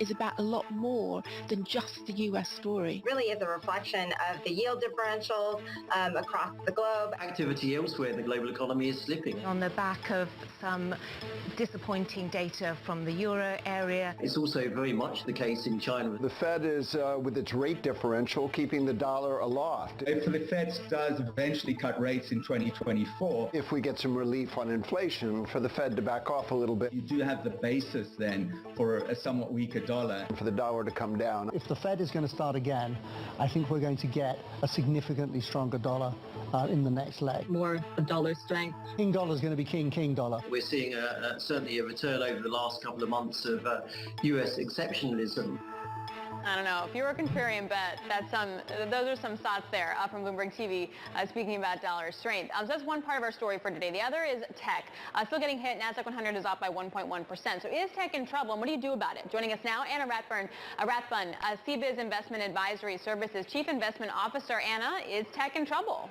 about a lot more than just the US story. Really is a reflection of the yield differentials across the globe. Activity elsewhere in the global economy is slipping. On the back of some disappointing data from the euro area. It's also very much the case in China. The Fed is, with its rate differential, keeping the dollar aloft. If the Fed does eventually cut rates in 2024, if we get some relief on inflation, for the Fed to back off a little bit, you do have the basis then for a somewhat weaker dollar. For the dollar to come down. If the Fed is going to start again, I think we're going to get a significantly stronger dollar in the next leg. More dollar strength. King dollar is going to be king dollar. We're seeing certainly a return over the last couple of months of US exceptionalism. I don't know. If you were a contrarian bet, those are some thoughts there from Bloomberg TV speaking about dollar strength. So that's one part of our story for today. The other is tech. Still getting hit. NASDAQ 100 is up by 1.1%. So is tech in trouble, and what do you do about it? Joining us now, Anna Rathbun, CBiz Investment Advisory Services Chief Investment Officer. Anna, is tech in trouble?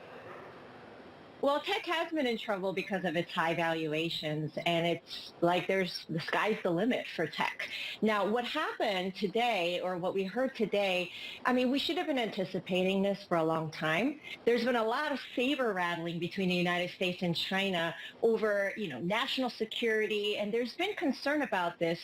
Well, tech has been in trouble because of its high valuations, and it's like the sky's the limit for tech. Now, what happened today, or what we heard today, I mean, we should have been anticipating this for a long time. There's been a lot of saber rattling between the United States and China over, national security, and there's been concern about this.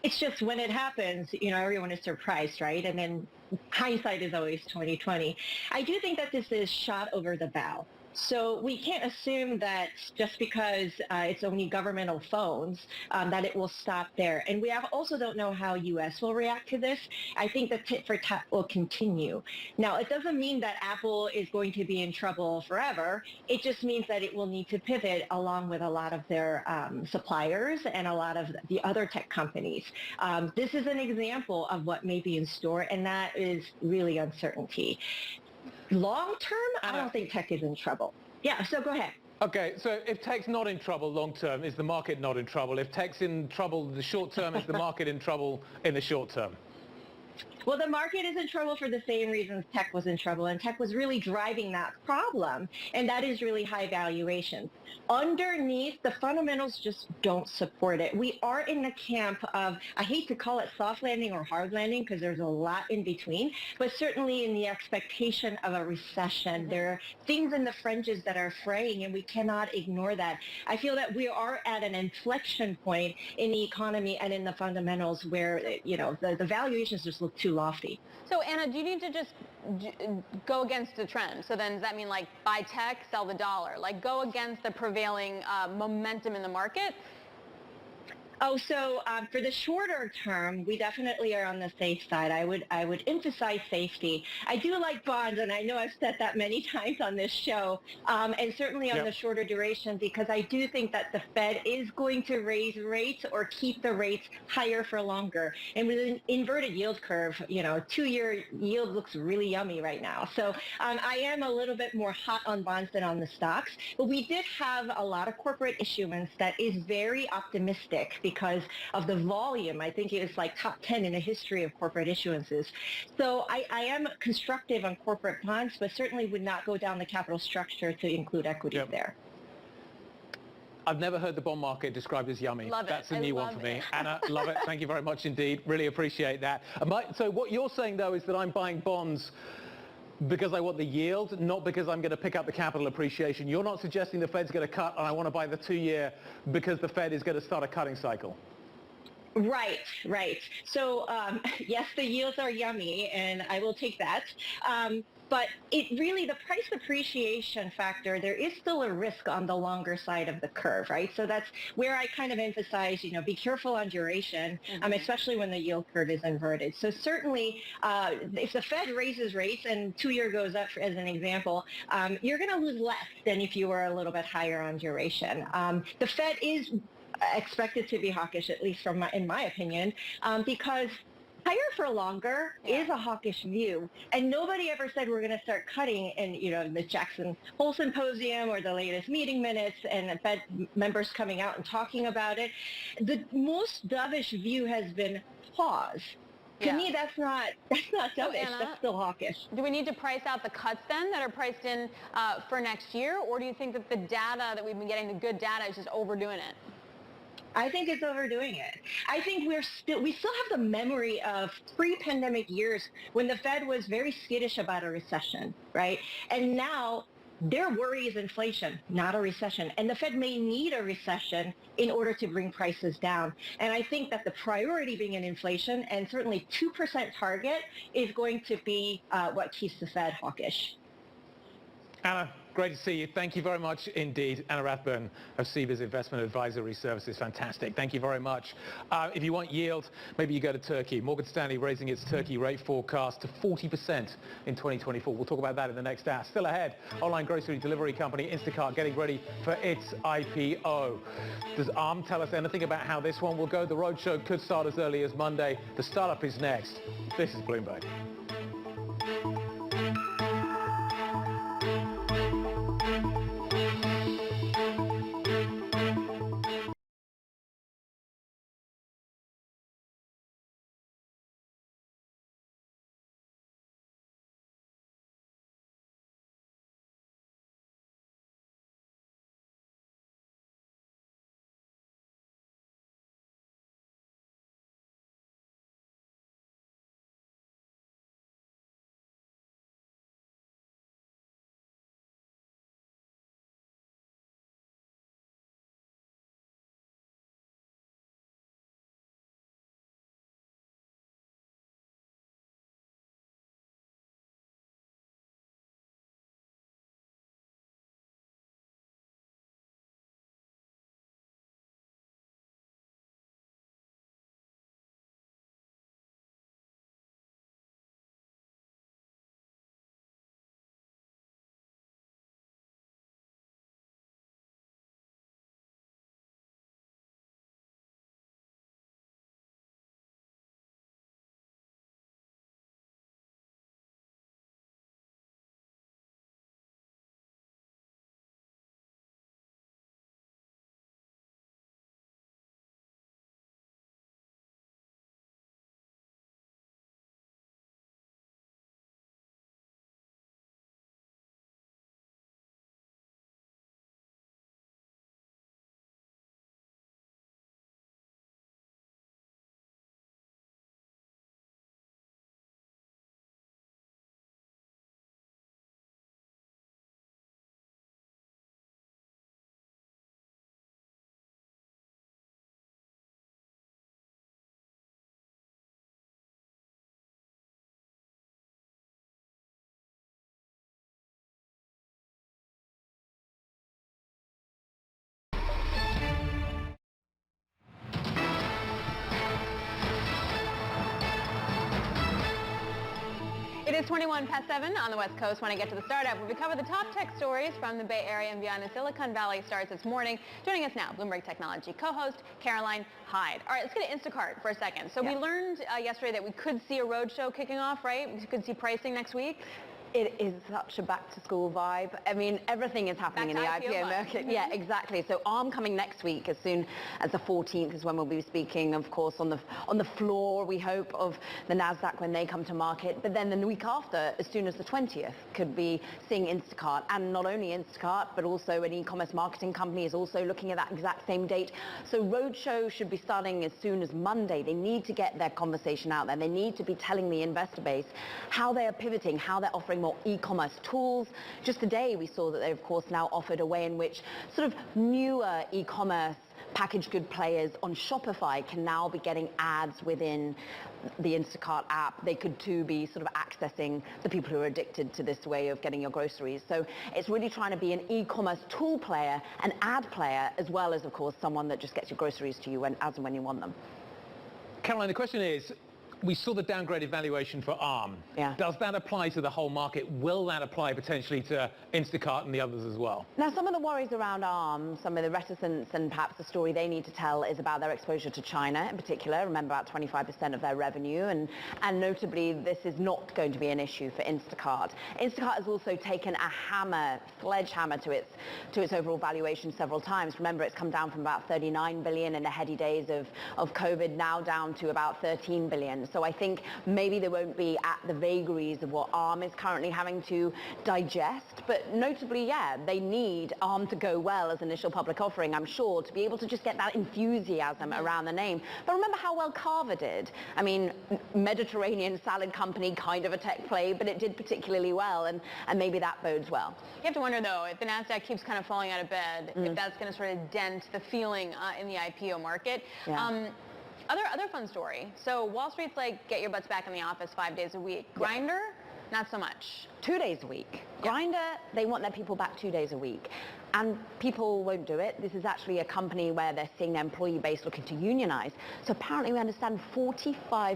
It's just when it happens, everyone is surprised, right? And then hindsight is always 2020. I do think that this is shot over the bow. So we can't assume that just because it's only governmental phones that it will stop there. And we also don't know how U.S. will react to this. I think the tit for tat will continue. Now, it doesn't mean that Apple is going to be in trouble forever. It just means that it will need to pivot along with a lot of their suppliers and a lot of the other tech companies. This is an example of what may be in store, and that is really uncertainty. Long term, I don't think tech is in trouble. Yeah, so go ahead. Okay, so if tech's not in trouble long term, is the market not in trouble? If tech's in trouble in the short term, is the market in trouble in the short term? Well, the market is in trouble for the same reasons tech was in trouble, and tech was really driving that problem, and that is really high valuation. Underneath, the fundamentals just don't support it. We are in the camp of, I hate to call it soft landing or hard landing because there's a lot in between, but certainly in the expectation of a recession. There are things in the fringes that are fraying, and we cannot ignore that. I feel that we are at an inflection point in the economy and in the fundamentals where, the valuations just look too lofty. So Anna, do you need to just go against the trend? So then does that mean like buy tech, sell the dollar? Like go against the prevailing momentum in the market? Oh, so for the shorter term, we definitely are on the safe side. I would emphasize safety. I do like bonds, and I know I've said that many times on this show, and certainly on the shorter duration, because I do think that the Fed is going to raise rates or keep the rates higher for longer. And with an inverted yield curve, 2-year yield looks really yummy right now. So I am a little bit more hot on bonds than on the stocks, but we did have a lot of corporate issuance that is very optimistic because of the volume. I think it was like top 10 in the history of corporate issuances. So I am constructive on corporate bonds, but certainly would not go down the capital structure to include equities there. I've never heard the bond market described as yummy. Love it. That's a new one for me. Anna, love it. Thank you very much indeed. Really appreciate that. So what you're saying, though, is that I'm buying bonds because I want the yield, not because I'm going to pick up the capital appreciation. You're not suggesting the Fed's going to cut and I want to buy the 2-year because the Fed is going to start a cutting cycle. Right. So yes, the yields are yummy, and I will take that. But it really, the price appreciation factor, there is still a risk on the longer side of the curve, right? So that's where I kind of emphasize, be careful on duration, especially when the yield curve is inverted. So certainly, if the Fed raises rates and 2-year goes up, as an example, you're going to lose less than if you were a little bit higher on duration. The Fed is expected to be hawkish, at least in my opinion, because higher for longer is a hawkish view, and nobody ever said we're going to start cutting in the Jackson Hole Symposium or the latest meeting minutes and the Fed members coming out and talking about it. The most dovish view has been pause. To me, that's not dovish. That's still hawkish. Do we need to price out the cuts then that are priced in for next year, or do you think that the data that we've been getting, the good data, is just overdoing it? I think it's overdoing it. I think we still have the memory of pre-pandemic years when the Fed was very skittish about a recession, right? And now their worry is inflation, not a recession. And the Fed may need a recession in order to bring prices down. And I think that the priority being in inflation, and certainly 2% target, is going to be what keeps the Fed hawkish. Anna, great to see you. Thank you very much indeed. Anna Rathburn of CBIZ Investment Advisory Services. Fantastic. Thank you very much. If you want yield, maybe you go to Turkey. Morgan Stanley raising its Turkey rate forecast to 40% in 2024. We'll talk about that in the next hour. Still ahead, online grocery delivery company Instacart getting ready for its IPO. Does ARM tell us anything about how this one will go? The roadshow could start as early as Monday. The startup is next. This is Bloomberg. It's 21 past 7 on the West Coast. When I get to the startup, we cover the top tech stories from the Bay Area and beyond. And Silicon Valley starts this morning. Joining us now, Bloomberg Technology co-host Caroline Hyde. All right, let's get to Instacart for a second. So we learned yesterday that we could see a roadshow kicking off, right? We could see pricing next week. It is such a back-to-school vibe. I mean, everything is happening in the IPO market. Yeah, exactly. So ARM coming next week, as soon as the 14th is when we'll be speaking, of course, on the floor, we hope, of the NASDAQ when they come to market. But then the week after, as soon as the 20th, could be seeing Instacart. And not only Instacart, but also an e-commerce marketing company is also looking at that exact same date. So roadshow should be starting as soon as Monday. They need to get their conversation out there. They need to be telling the investor base how they are pivoting, how they're offering more e-commerce tools. Just today we saw that they of course now offered a way in which sort of newer e-commerce packaged good players on Shopify can now be getting ads within the Instacart app. They could too be sort of accessing the people who are addicted to this way of getting your groceries. So it's really trying to be an e-commerce tool player, an ad player, as well as of course someone that just gets your groceries to you as and when you want them. Caroline, the question is, we saw the downgraded valuation for ARM. Yeah. Does that apply to the whole market? Will that apply potentially to Instacart and the others as well? Now, some of the worries around ARM, some of the reticence and perhaps the story they need to tell is about their exposure to China in particular. Remember, about 25% of their revenue. And notably, this is not going to be an issue for Instacart. Instacart has also taken a sledgehammer to its overall valuation several times. Remember, it's come down from about 39 billion in the heady days of COVID, now down to about 13 billion. So I think maybe they won't be at the vagaries of what ARM is currently having to digest. But notably, yeah, they need ARM to go well as initial public offering, I'm sure, to be able to just get that enthusiasm around the name. But remember how well Carver did. I mean, Mediterranean salad company, kind of a tech play, but it did particularly well, and maybe that bodes well. You have to wonder, though, if the NASDAQ keeps kind of falling out of bed, if that's going to sort of dent the feeling in the IPO market. Yeah. Other fun story. So Wall Street's like, get your butts back in the office 5 days a week. Grindr, not so much. 2 days a week. Grindr, they want their people back 2 days a week. And people won't do it. This is actually a company where they're seeing their employee base looking to unionize. So apparently we understand 45%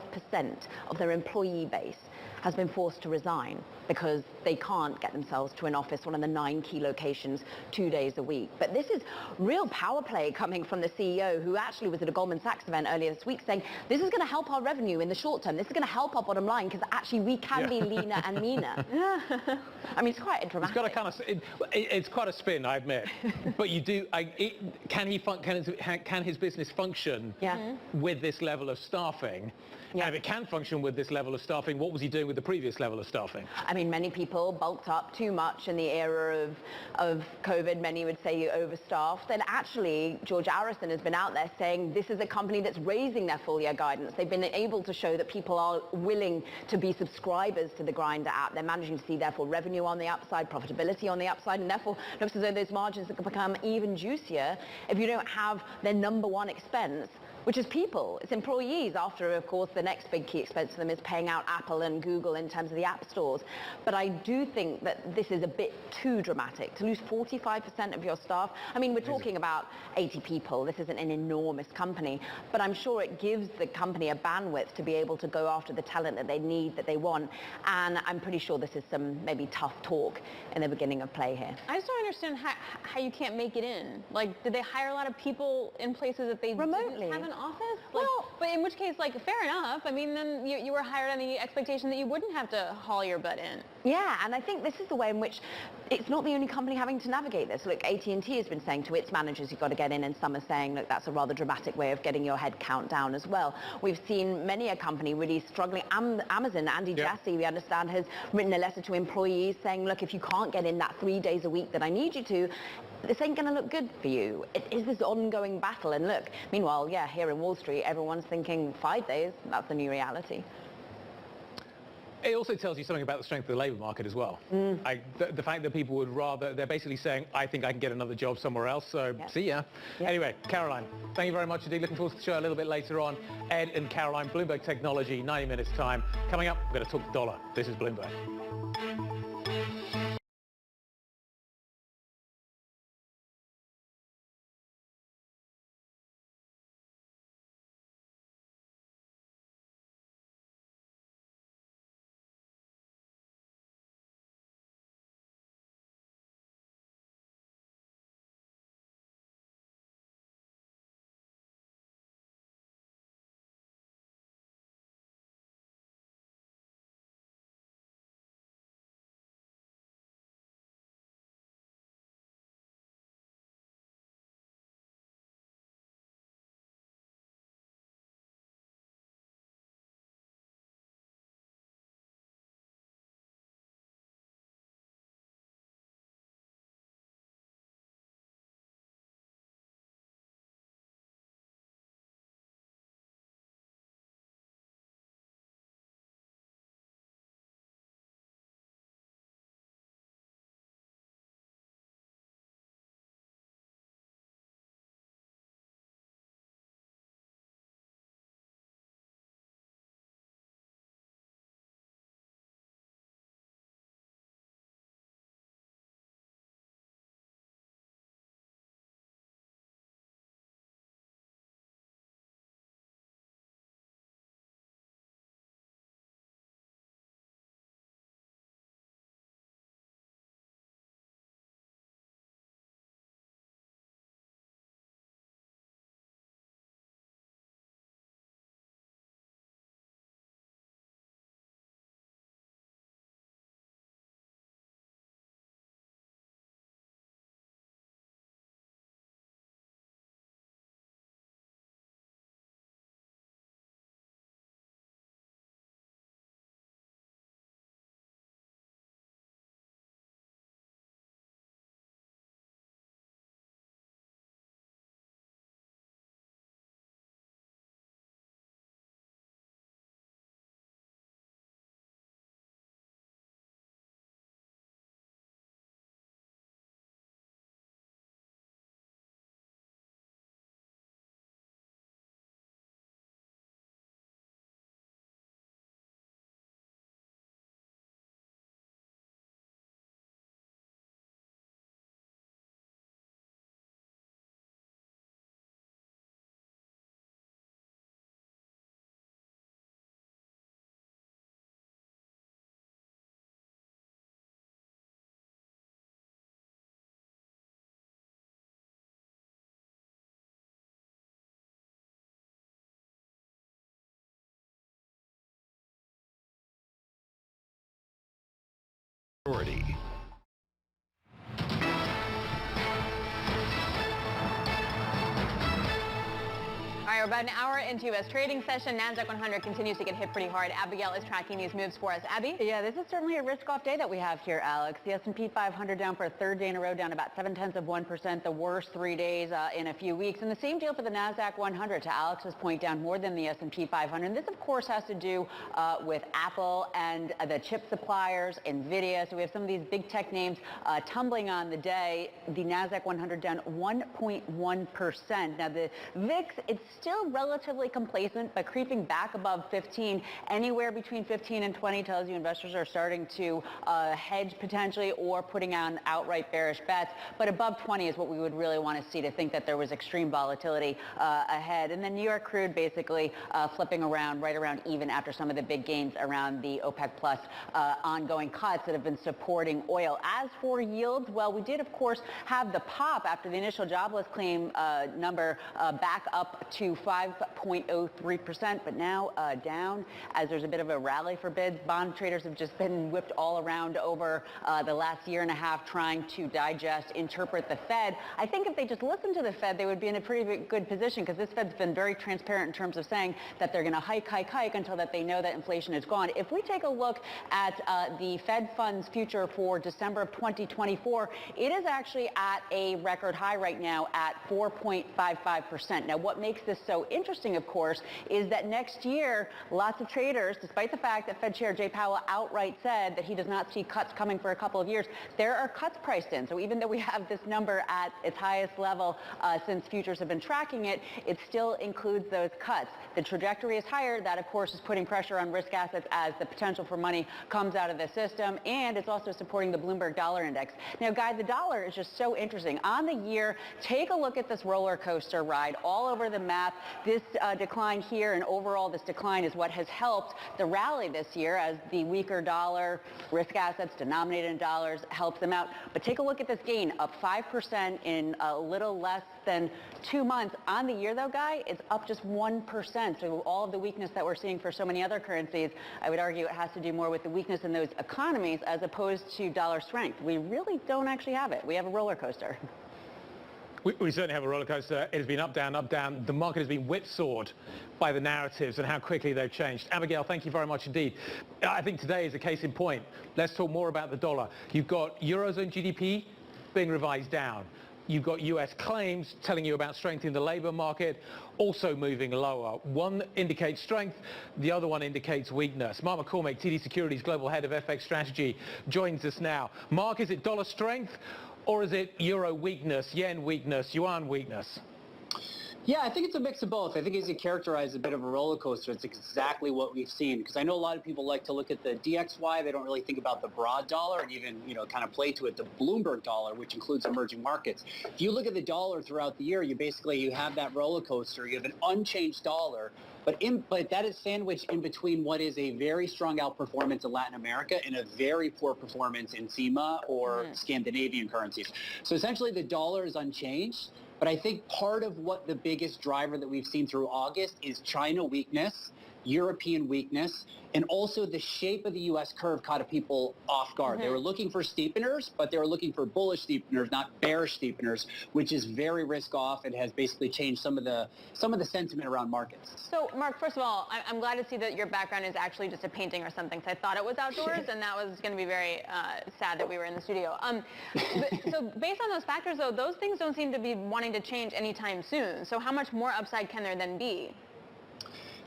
of their employee base has been forced to resign because they can't get themselves to an office, one of the 9 key locations, 2 days a week. But this is real power play coming from the CEO, who actually was at a Goldman Sachs event earlier this week saying, this is going to help our revenue in the short term. This is going to help our bottom line because actually we can be leaner and meaner. I mean, it's quite dramatic. It's got a kind of, it's quite a spin, I admit. But you do, can his business function with this level of staffing? And if it can function with this level of staffing, what was he doing with the previous level of staffing? I mean, many people bulked up too much in the era of COVID. Many would say you overstaffed. And actually, George Arison has been out there saying this is a company that's raising their full year guidance. They've been able to show that people are willing to be subscribers to the Grindr app. They're managing to see, therefore, revenue on the upside, profitability on the upside, and therefore, it looks as though those margins can become even juicier if you don't have their number one expense, which is people. It's employees after, of course, the next big key expense for them is paying out Apple and Google in terms of the app stores. But I do think that this is a bit too dramatic. To lose 45% of your staff, I mean, we're talking about 80 people. This isn't an enormous company, but I'm sure it gives the company a bandwidth to be able to go after the talent that they need, that they want. And I'm pretty sure this is some maybe tough talk in the beginning of play here. I just don't understand how you can't make it in. Like, did they hire a lot of people in places that they remotely didn't have an office? Like, well, but in which case, like, fair enough. I mean, then you were hired on the expectation that you wouldn't have to haul your butt in. Yeah, and I think this is the way in which it's not the only company having to navigate this. Look, AT&T has been saying to its managers, you've got to get in, and some are saying, look, that's a rather dramatic way of getting your head count down as well. We've seen many a company really struggling. Amazon, Andy Jassy, we understand, has written a letter to employees saying, look, if you can't get in that 3 days a week that I need you to, this ain't going to look good for you. It is this ongoing battle. And look, meanwhile, yeah, here in Wall Street, everyone's thinking 5 days. That's the new reality. It also tells you something about the strength of the labour market as well. The fact that people would rather, they're basically saying, I think I can get another job somewhere else, so see ya. Anyway, Caroline, thank you very much indeed. Looking forward to the show a little bit later on. Ed and Caroline, Bloomberg Technology, 90 minutes time. Coming up, we're going to talk the dollar. This is Bloomberg. Authority. All right, we're about an hour into U.S. trading session. NASDAQ 100 continues to get hit pretty hard. Abigail is tracking these moves for us. Abby? Yeah, this is certainly a risk-off day that we have here, Alex. The S&P 500 down for a third day in a row, down about 0.7%, the worst 3 days in a few weeks. And the same deal for the NASDAQ 100, to Alex's point, down more than the S&P 500. And this, of course, has to do with Apple and the chip suppliers, NVIDIA. So we have some of these big tech names tumbling on the day. The NASDAQ 100 down 1.1%. Now, the VIX, it's still relatively complacent, but creeping back above 15. Anywhere between 15 and 20 tells you investors are starting to hedge potentially or putting on outright bearish bets. But above 20 is what we would really want to see to think that there was extreme volatility ahead. And then New York crude basically flipping around, right around even after some of the big gains around the OPEC plus ongoing cuts that have been supporting oil. As for yields, well, we did, of course, have the pop after the initial jobless claim number back up to 5.03%, but now down as there's a bit of a rally for bids. Bond traders have just been whipped all around over the last year and a half trying to digest, interpret the Fed. I think if they just listened to the Fed, they would be in a pretty good position because this Fed's been very transparent in terms of saying that they're going to hike until that they know that inflation is gone. If we take a look at the Fed funds future for December of 2024, it is actually at a record high right now at 4.55%. Now, what makes this so interesting, of course, is that next year, lots of traders, despite the fact that Fed Chair Jay Powell outright said that he does not see cuts coming for a couple of years, there are cuts priced in. So even though we have this number at its highest level since futures have been tracking it, it still includes those cuts. The trajectory is higher. That, of course, is putting pressure on risk assets as the potential for money comes out of the system, and it's also supporting the Bloomberg Dollar Index. Now, guys, the dollar is just so interesting. On the year, take a look at this roller coaster ride all over the map. This decline here and overall this decline is what has helped the rally this year as the weaker dollar, risk assets denominated in dollars helps them out. But take a look at this gain, up 5% in a little less than 2 months. On the year, though, Guy, it's up just 1%. So all of the weakness that we're seeing for so many other currencies, I would argue it has to do more with the weakness in those economies as opposed to dollar strength. We really don't actually have it. We have a roller coaster. We certainly have a roller coaster. It has been up, down, up, down. The market has been whipsawed by the narratives and how quickly they've changed. Abigail, thank you very much indeed. I think today is a case in point. Let's talk more about the dollar. You've got Eurozone GDP being revised down. You've got US claims telling you about strength in the labour market, also moving lower. One indicates strength, the other one indicates weakness. Mark McCormick, TD Securities Global Head of FX Strategy, joins us now. Mark, is it dollar strength or is it euro weakness, yen weakness, yuan weakness? Yeah, I think it's a mix of both. I think as you characterize a bit of a roller coaster, it's exactly what we've seen. Because I know a lot of people like to look at the DXY. They don't really think about the broad dollar and even, kind of play to it, the Bloomberg dollar, which includes emerging markets. If you look at the dollar throughout the year, you have that roller coaster. You have an unchanged dollar. But that is sandwiched in between what is a very strong outperformance in Latin America and a very poor performance in SEMA or Scandinavian currencies. So essentially the dollar is unchanged. But I think part of what the biggest driver that we've seen through August is China weakness, European weakness, and also the shape of the U.S. curve caught people off guard. They were looking for steepeners, but they were looking for bullish steepeners, not bearish steepeners, which is very risk-off and has basically changed some of the sentiment around markets. So, Mark, first of all, I'm glad to see that your background is actually just a painting or something, because I thought it was outdoors, and that was going to be very sad that we were in the studio. So based on those factors, though, those things don't seem to be wanting to change anytime soon. So how much more upside can there then be?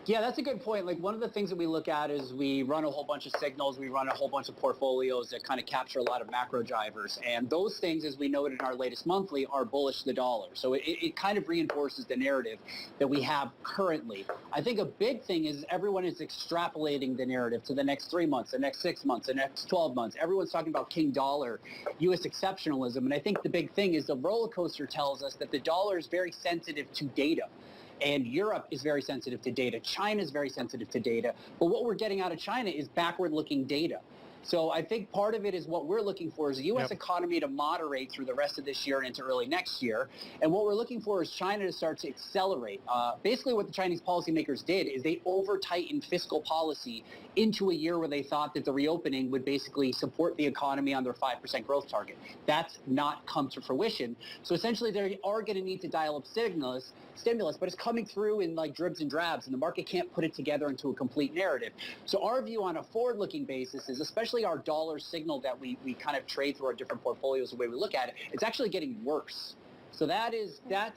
Yeah, that's a good point. Like, one of the things that we look at is we run a whole bunch of signals. We run a whole bunch of portfolios that kind of capture a lot of macro drivers. And those things, as we noted in our latest monthly, are bullish the dollar. So it kind of reinforces the narrative that we have currently. I think a big thing is everyone is extrapolating the narrative to the next 3 months, the next 6 months, the next 12 months. Everyone's talking about king dollar, U.S. exceptionalism. And I think the big thing is the roller coaster tells us that the dollar is very sensitive to data. And Europe is very sensitive to data. China is very sensitive to data. But what we're getting out of China is backward-looking data. So I think part of it is what we're looking for is the U.S. economy to moderate through the rest of this year and into early next year. And what we're looking for is China to start to accelerate. Basically what the Chinese policymakers did is they over-tightened fiscal policy into a year where they thought that the reopening would basically support the economy on their 5% growth target. That's not come to fruition. So essentially they are going to need to dial up stimulus, but it's coming through in like dribs and drabs, and the market can't put it together into a complete narrative. So our view on a forward-looking basis is, especially our dollar signal that we kind of trade through our different portfolios, the way we look at it, it's actually getting worse. So that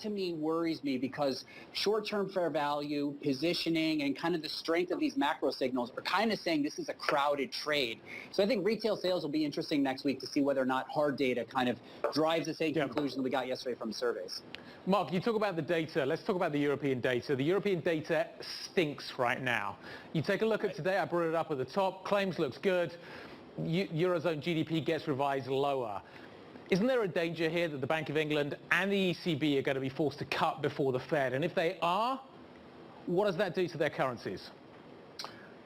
to me worries me, because short-term fair value, positioning, and kind of the strength of these macro signals are kind of saying this is a crowded trade. So I think retail sales will be interesting next week to see whether or not hard data kind of drives the same conclusion that we got yesterday from the surveys. Mark, you talk about the data. Let's talk about the European data. The European data stinks right now. You take a look at today, I brought it up at the top, claims looks good, Eurozone GDP gets revised lower. Isn't there a danger here that the Bank of England and the ECB are going to be forced to cut before the Fed? And if they are, what does that do to their currencies?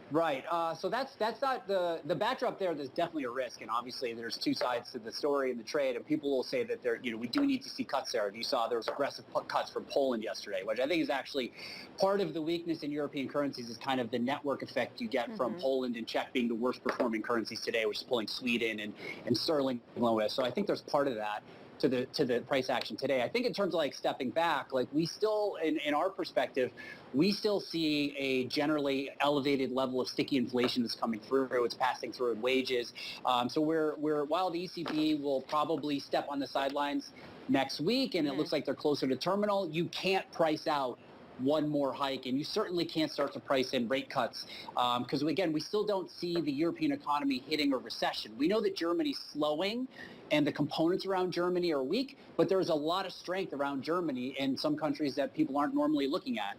Right. So that's not the backdrop there. There's definitely a risk, and obviously there's two sides to the story and the trade. And people will say that we do need to see cuts there. You saw there was aggressive cuts from Poland yesterday, which I think is actually part of the weakness in European currencies. Is kind of the network effect you get from Poland and Czech being the worst performing currencies today, which is pulling Sweden and sterling lower. So I think there's part of that to the price action today. I think in terms of like stepping back, like we still, in our perspective, we still see a generally elevated level of sticky inflation that's coming through. It's passing through in wages. So while the ECB will probably step on the sidelines next week, and it looks like they're closer to terminal, you can't price out one more hike, and you certainly can't start to price in rate cuts because, again, we still don't see the European economy hitting a recession. We know that Germany's slowing and the components around Germany are weak, but there's a lot of strength around Germany in some countries that people aren't normally looking at.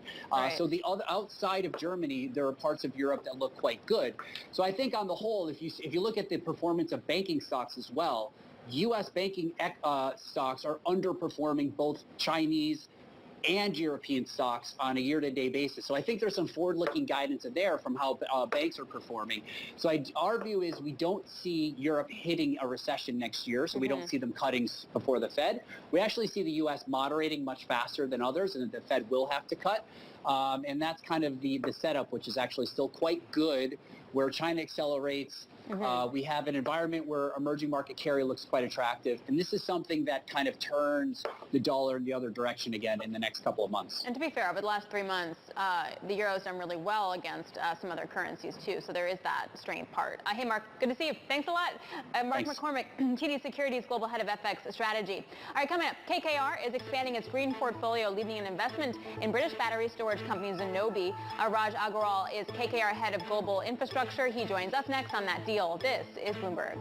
So the outside of Germany, there are parts of Europe that look quite good. So I think on the whole, if you look at the performance of banking stocks as well, U.S. banking stocks are underperforming both Chinese and European stocks on a year-to-date basis. So I think there's some forward-looking guidance in there from how banks are performing. So our view is we don't see Europe hitting a recession next year, so we don't see them cutting before the Fed. We actually see the U.S. moderating much faster than others, and the Fed will have to cut. And that's kind of the setup, which is actually still quite good, where China accelerates. We have an environment where emerging market carry looks quite attractive, and this is something that kind of turns the dollar in the other direction again in the next couple of months. And to be fair, over the last 3 months, the euro's done really well against some other currencies too, so there is that strength part. Hey Mark, good to see you. Thanks a lot. Mark McCormick, TD Securities Global Head of FX Strategy. All right, coming up, KKR is expanding its green portfolio, leading an investment in British battery storage company Zenobē. Raj Agarwal is KKR Head of Global Infrastructure. He joins us next on that deal. This is Bloomberg.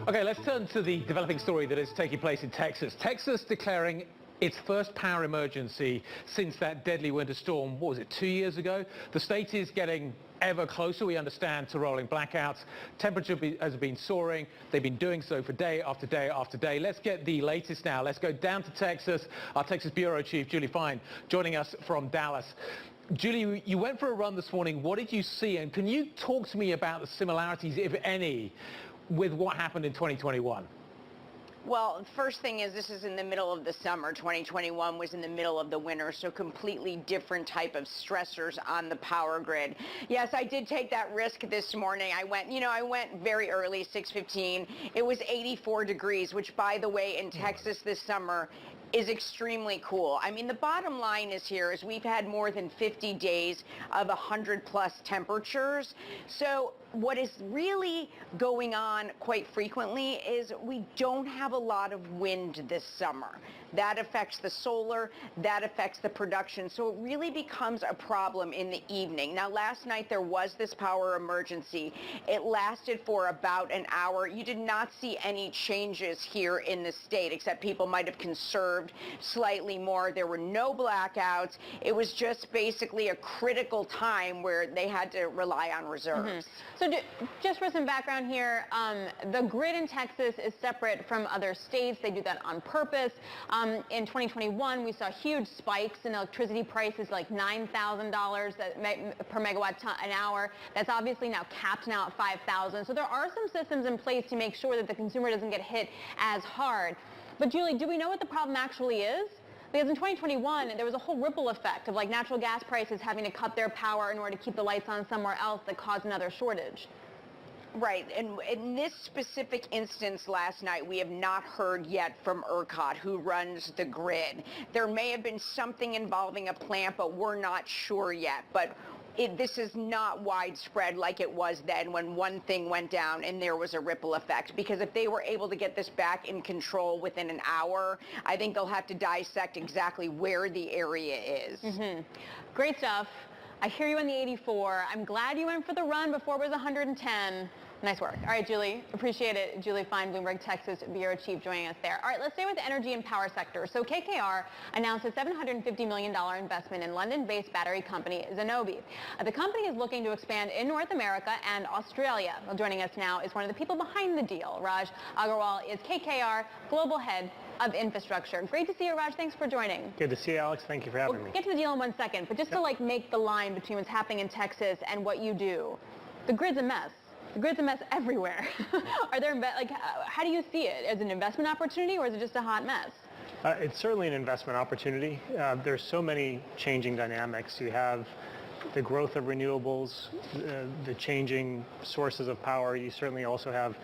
Okay, let's turn to the developing story that is taking place in Texas. Texas declaring its first power emergency since that deadly winter storm, what was it, 2 years ago? The state is getting ever closer, we understand, to rolling blackouts. Temperature has been soaring. They've been doing so for day after day after day. Let's get the latest now. Let's go down to Texas. Our Texas Bureau Chief, Julie Fine, joining us from Dallas. Julie, you went for a run this morning. What did you see? And can you talk to me about the similarities, if any, with what happened in 2021? Well, first thing is this is in the middle of the summer. 2021 was in the middle of the winter, so completely different type of stressors on the power grid. Yes, I did take that risk this morning. I went very early, 6:15. It was 84 degrees, which, by the way, in Texas this summer is extremely cool. I mean, the bottom line is we've had more than 50 days of 100+ temperatures. So what is really going on quite frequently is we don't have a lot of wind this summer. That affects the solar, that affects the production. So it really becomes a problem in the evening. Now, last night there was this power emergency. It lasted for about an hour. You did not see any changes here in the state, except people might have conserved slightly more. There were no blackouts. It was just basically a critical time where they had to rely on reserves. So just for some background here, the grid in Texas is separate from other states. They do that on purpose. In 2021, we saw huge spikes in electricity prices, like $9,000 per megawatt an hour. That's obviously now capped now at $5,000. So there are some systems in place to make sure that the consumer doesn't get hit as hard. But Julie, do we know what the problem actually is? Because in 2021, there was a whole ripple effect of like natural gas prices having to cut their power in order to keep the lights on somewhere else that caused another shortage. Right, and in this specific instance last night, we have not heard yet from ERCOT, who runs the grid. There may have been something involving a plant, but we're not sure yet. But this is not widespread like it was then when one thing went down and there was a ripple effect. Because if they were able to get this back in control within an hour, I think they'll have to dissect exactly where the area is. Great stuff. I hear you on the 84. I'm glad you went for the run before it was 110. Nice work. All right, Julie, appreciate it. Julie Fine, Bloomberg Texas Bureau Chief, joining us there. All right, let's stay with the energy and power sector. So KKR announced a $750 million investment in London-based battery company Zenobē. The company is looking to expand in North America and Australia. Well, joining us now is one of the people behind the deal. Raj Agarwal is KKR Global Head of Infrastructure. Great to see you, Raj. Thanks for joining. Good to see you, Alex. Thank you for having me. We'll get to the deal in 1 second, but just to make the line between what's happening in Texas and what you do, the grid's a mess. The grid's a mess everywhere. Are there, how do you see it? As an investment opportunity, or is it just a hot mess? It's certainly an investment opportunity. There's so many changing dynamics. You have the growth of renewables, the changing sources of power. You certainly also have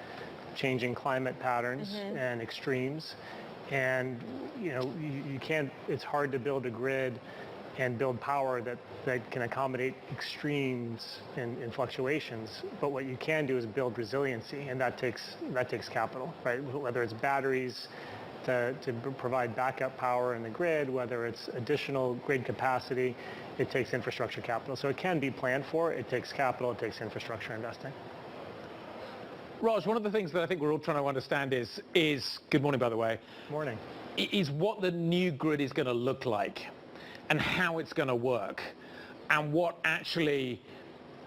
changing climate patterns and extremes. And you can't. It's hard to build a grid and build power that can accommodate extremes in fluctuations. But what you can do is build resiliency, and that takes capital, right? Whether it's batteries to provide backup power in the grid, whether it's additional grid capacity, it takes infrastructure capital. So it can be planned for. It takes capital. It takes infrastructure investing. Raj, one of the things that I think we're all trying to understand is good morning, by the way. Morning. Is what the new grid is going to look like, and how it's going to work, and what actually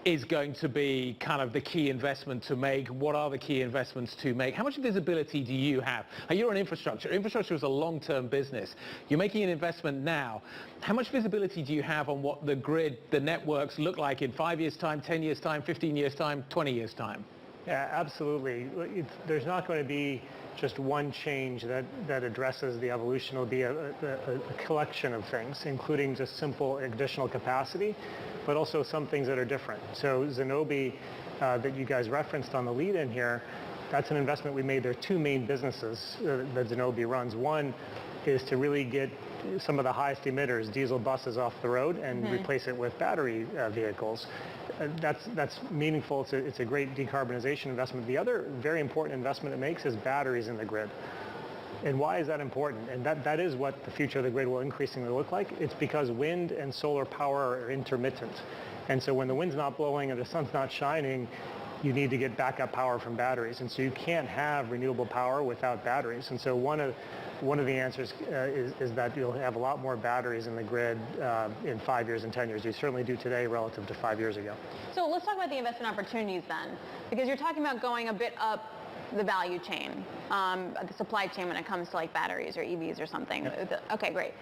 is going to be kind of the key investment to make. What are the key investments to make? How much visibility do you have? You're in infrastructure. Infrastructure is a long-term business. You're making an investment now. How much visibility do you have on what the grid, the networks look like in 5 years' time, 10 years' time, 15 years' time, 20 years' time? Yeah, absolutely. There's not going to be just one change that addresses the evolution. It'll be a collection of things, including just simple additional capacity, but also some things that are different. So Zenobē, that you guys referenced on the lead-in here, that's an investment we made. There are two main businesses that Zenobē runs. One is to really get some of the highest emitters, diesel buses, off the road and replace it with battery vehicles. That's meaningful. It's a great decarbonization investment. The other very important investment it makes is batteries in the grid. And why is that important? And that is what the future of the grid will increasingly look like. It's because wind and solar power are intermittent. And so when the wind's not blowing and the sun's not shining, you need to get backup power from batteries. And so you can't have renewable power without batteries. And so one of the answers is that you'll have a lot more batteries in the grid in 5 years and 10 years. You certainly do today relative to 5 years ago. So let's talk about the investment opportunities then, because you're talking about going a bit up the value chain, the supply chain when it comes to like batteries or EVs or something. Yep. Okay, great.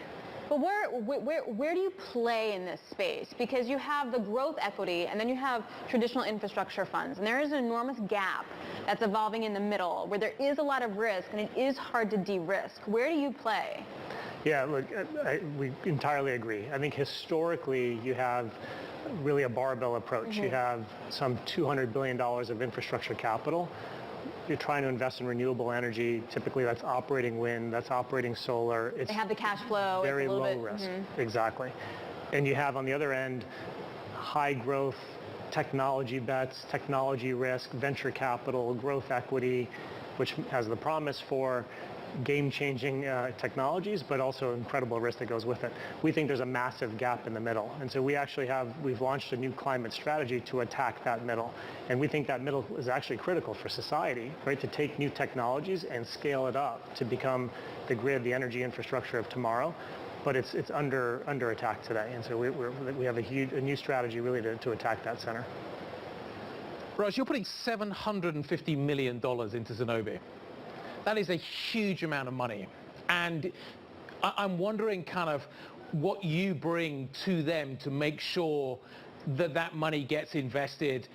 But where do you play in this space? Because you have the growth equity and then you have traditional infrastructure funds. And there is an enormous gap that's evolving in the middle where there is a lot of risk and it is hard to de-risk. Where do you play? Yeah, look, we entirely agree. I think historically you have really a barbell approach. Mm-hmm. You have some $200 billion of infrastructure capital. You're trying to invest in renewable energy. Typically that's operating wind, that's operating solar. They have the cash flow. Very low bit, risk. Mm-hmm. Exactly. And you have on the other end high growth technology bets, technology risk, venture capital, growth equity, which has the promise for game-changing technologies, but also incredible risk that goes with it. We think there's a massive gap in the middle. And so we've launched a new climate strategy to attack that middle. And we think that middle is actually critical for society, right? To take new technologies and scale it up to become the grid, the energy infrastructure of tomorrow. But it's under attack today. And so we have a new strategy really to attack that center. Raj, you're putting $750 million into Zenobē. That is a huge amount of money. And I'm wondering kind of what you bring to them to make sure that that money gets invested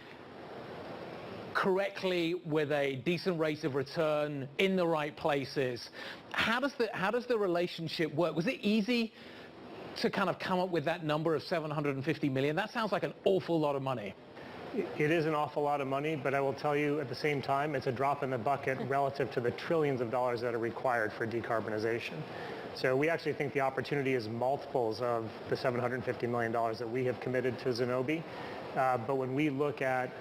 correctly with a decent rate of return in the right places. How does the relationship work? Was it easy to kind of come up with that number of $750 million? That sounds like an awful lot of money. It is an awful lot of money, but I will tell you at the same time, it's a drop in the bucket relative to the trillions of dollars that are required for decarbonization. So we actually think the opportunity is multiples of the $750 million that we have committed to Zenobē. But when we look at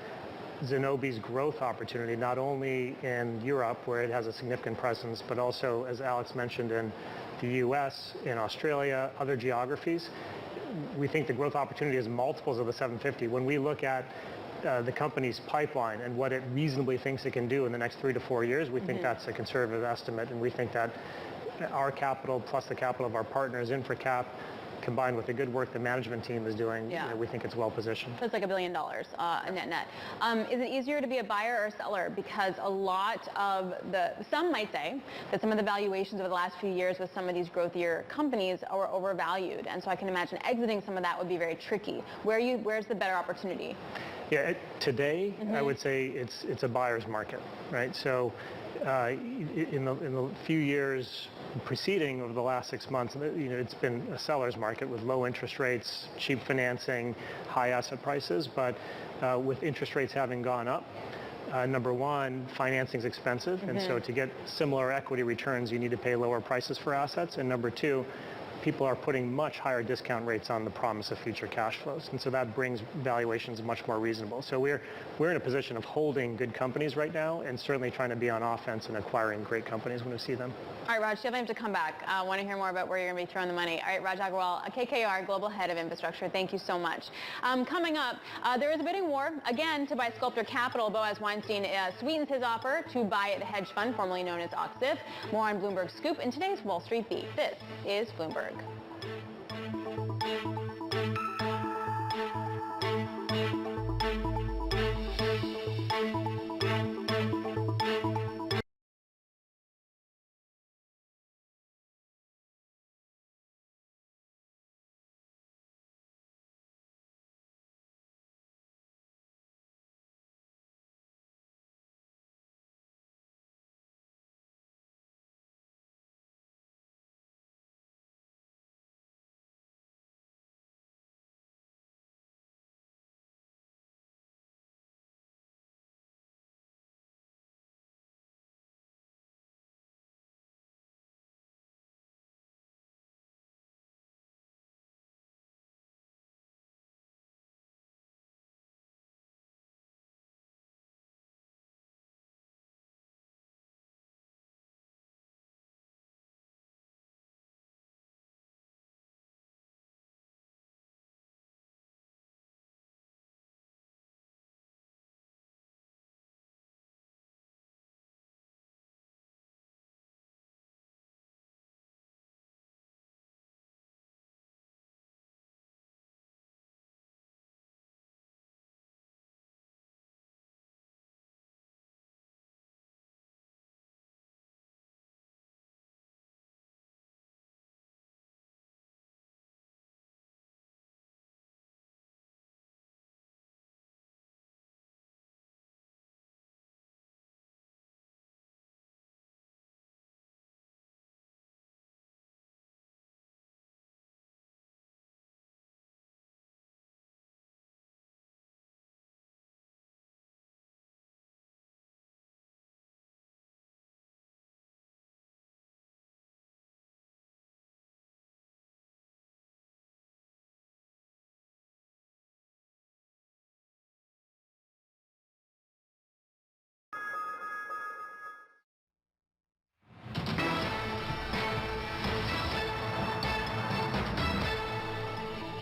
Zenobē's growth opportunity, not only in Europe, where it has a significant presence, but also, as Alex mentioned, in the US, in Australia, other geographies, we think the growth opportunity is multiples of the 750. When we look at the company's pipeline and what it reasonably thinks it can do in the next 3 to 4 years, we think that's a conservative estimate, and we think that our capital plus the capital of our partners, InfraCap, combined with the good work the management team is doing, we think it's well positioned. That's like $1 billion net. Is it easier to be a buyer or a seller? Because a lot of some might say that some of the valuations over the last few years with some of these growthier companies are overvalued. And so I can imagine exiting some of that would be very tricky. Where's the better opportunity? Yeah, today, I would say it's a buyer's market, right? So in the few years preceding over the last 6 months, it's been a seller's market with low interest rates, cheap financing, high asset prices. But with interest rates having gone up, number one, financing is expensive. And so to get similar equity returns, you need to pay lower prices for assets. And number two, people are putting much higher discount rates on the promise of future cash flows. And so that brings valuations much more reasonable. So we're in a position of holding good companies right now and certainly trying to be on offense and acquiring great companies when we see them. All right, Raj, you have to come back. I want to hear more about where you're going to be throwing the money. All right, Raj Agrawal, KKR, Global Head of Infrastructure. Thank you so much. Coming up, there is a bidding war, again, to buy Sculptor Capital. Boaz Weinstein sweetens his offer to buy the hedge fund, formerly known as Oxif. More on Bloomberg Scoop in today's Wall Street Beat. This is Bloomberg.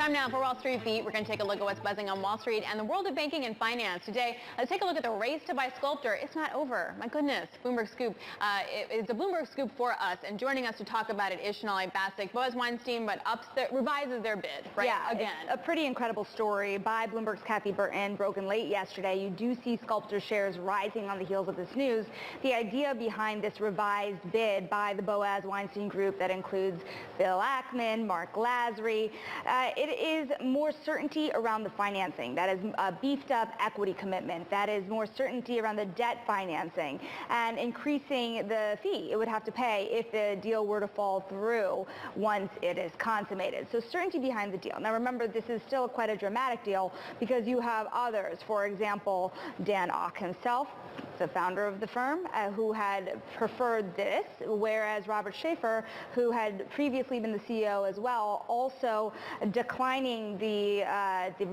Time now for Wall Street Beat. We're going to take a look at what's buzzing on Wall Street and the world of banking and finance. Today, let's take a look at the race to buy Sculptor. It's not over. My goodness. Bloomberg Scoop. It's a Bloomberg Scoop for us. And joining us to talk about it is Sonali Basak. Boaz Weinstein, but revises their bid, right? Yeah, again. It's a pretty incredible story by Bloomberg's Kathy Burton, broken late yesterday. You do see Sculptor shares rising on the heels of this news. The idea behind this revised bid by the Boaz Weinstein Group that includes Bill Ackman, Mark Lazary, it is more certainty around the financing. That is a beefed up equity commitment. That is more certainty around the debt financing and increasing the fee it would have to pay if the deal were to fall through once it is consummated. So certainty behind the deal. Now remember, this is still quite a dramatic deal because you have others. For example, Dan Ock himself, the founder of the firm, who had preferred this, whereas Robert Schaefer, who had previously been the CEO as well, also declining the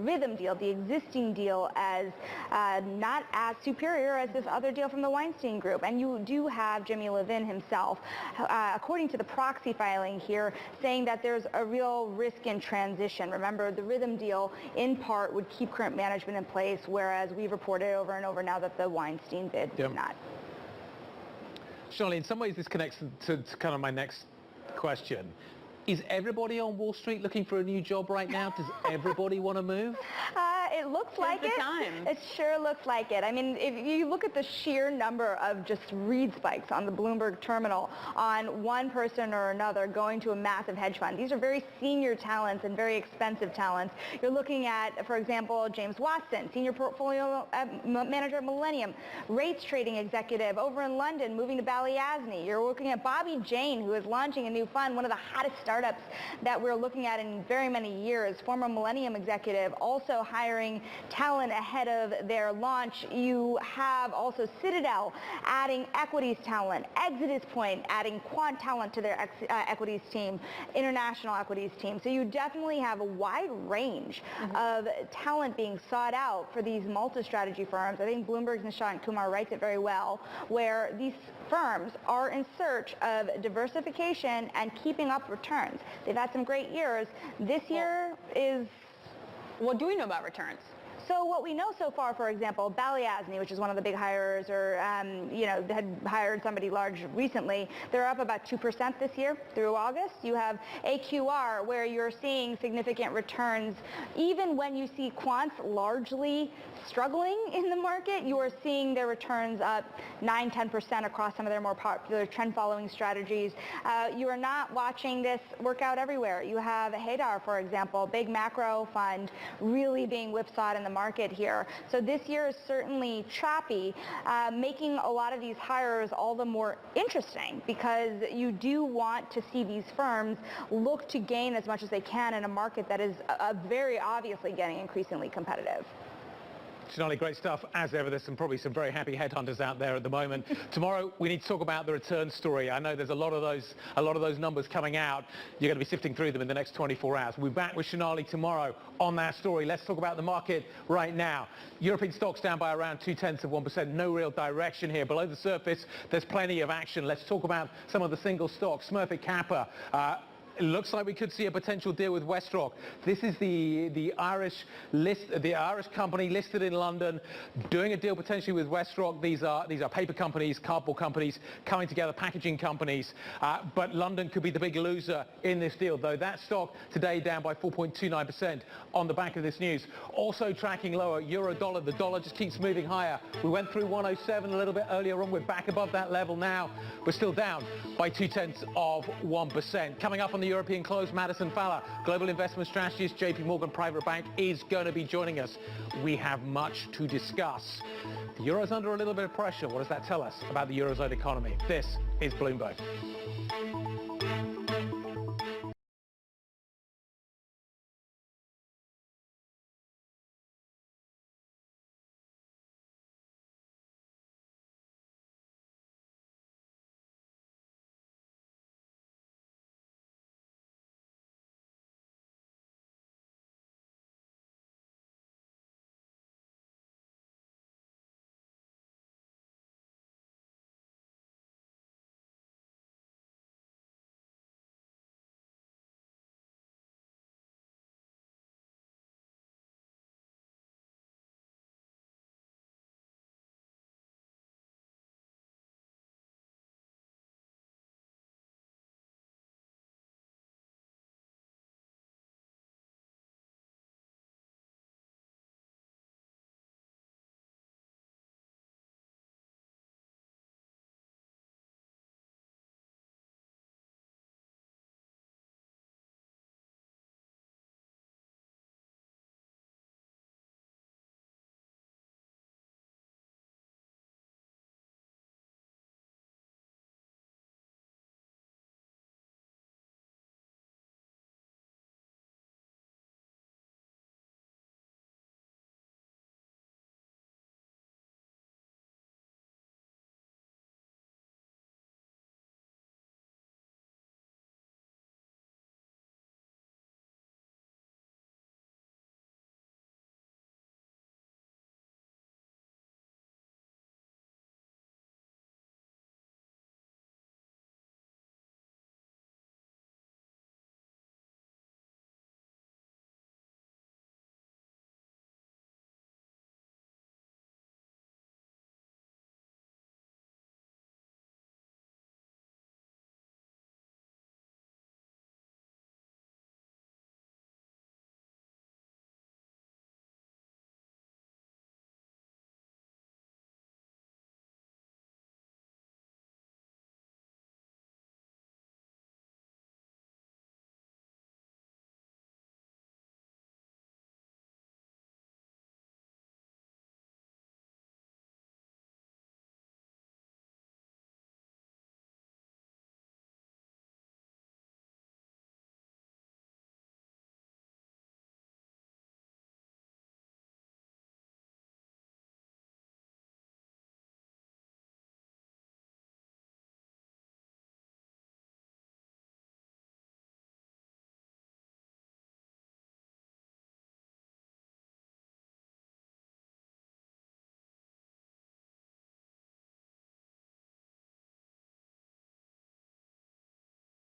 Rhythm deal, the existing deal, as not as superior as this other deal from the Weinstein Group. And you do have Jimmy Levin himself, according to the proxy filing here, saying that there's a real risk in transition. Remember, the Rhythm deal, in part, would keep current management in place, whereas we've reported over and over now that the Weinstein bid did not. Sonali, in some ways this connects to kind of my next question. Is everybody on Wall Street looking for a new job right now? Does everybody want to move? It looks like it. It sure looks like it. I mean, if you look at the sheer number of just read spikes on the Bloomberg terminal on one person or another going to a massive hedge fund. These are very senior talents and very expensive talents. You're looking at, for example, James Watson, senior portfolio manager at Millennium, rates trading executive over in London, moving to Balyasny. You're looking at Bobby Jane, who is launching a new fund, one of the hottest startups that we're looking at in very many years. Former Millennium executive, also hiring talent ahead of their launch. You have also Citadel adding equities talent, Exodus Point adding quant talent to their equities team, international equities team. So you definitely have a wide range of talent being sought out for these multi-strategy firms. I think Bloomberg's Nishant Kumar writes it very well, where these firms are in search of diversification and keeping up returns. They've had some great years. This year is... What do we know about returns? So what we know so far, for example, Balyasny, which is one of the big hirers, or had hired somebody large recently, they're up about 2% this year through August. You have AQR, where you're seeing significant returns. Even when you see quants largely struggling in the market, you are seeing their returns up 9-10% across some of their more popular trend-following strategies. You are not watching this work out everywhere. You have Hadar, for example, big macro fund, really being whipsawed in the market here. So this year is certainly choppy, making a lot of these hires all the more interesting because you do want to see these firms look to gain as much as they can in a market that is very obviously getting increasingly competitive. Sonali, great stuff as ever. There's probably some very happy headhunters out there at the moment. Tomorrow we need to talk about the return story. I know there's a lot of those numbers coming out. You're going to be sifting through them in the next 24 hours. We'll be back with Sonali tomorrow on that story. Let's talk about the market right now. European stocks down by around 0.2%. No real direction here. Below the surface, there's plenty of action. Let's talk about some of the single stocks. Smurfit Kappa. It looks like we could see a potential deal with WestRock. This is the Irish company listed in London, doing a deal potentially with WestRock. These are paper companies, cardboard companies coming together, packaging companies. But London could be the big loser in this deal, though that stock today down by 4.29% on the back of this news. Also tracking lower, euro dollar. The dollar just keeps moving higher. We went through 107 a little bit earlier on. We're back above that level now. We're still down by 0.2%. Coming up on the European close, Madison Fowler, global investment strategist, JP Morgan Private Bank, is going to be joining us. We have much to discuss. The euro's under a little bit of pressure. What does that tell us about the eurozone economy? This is Bloomberg.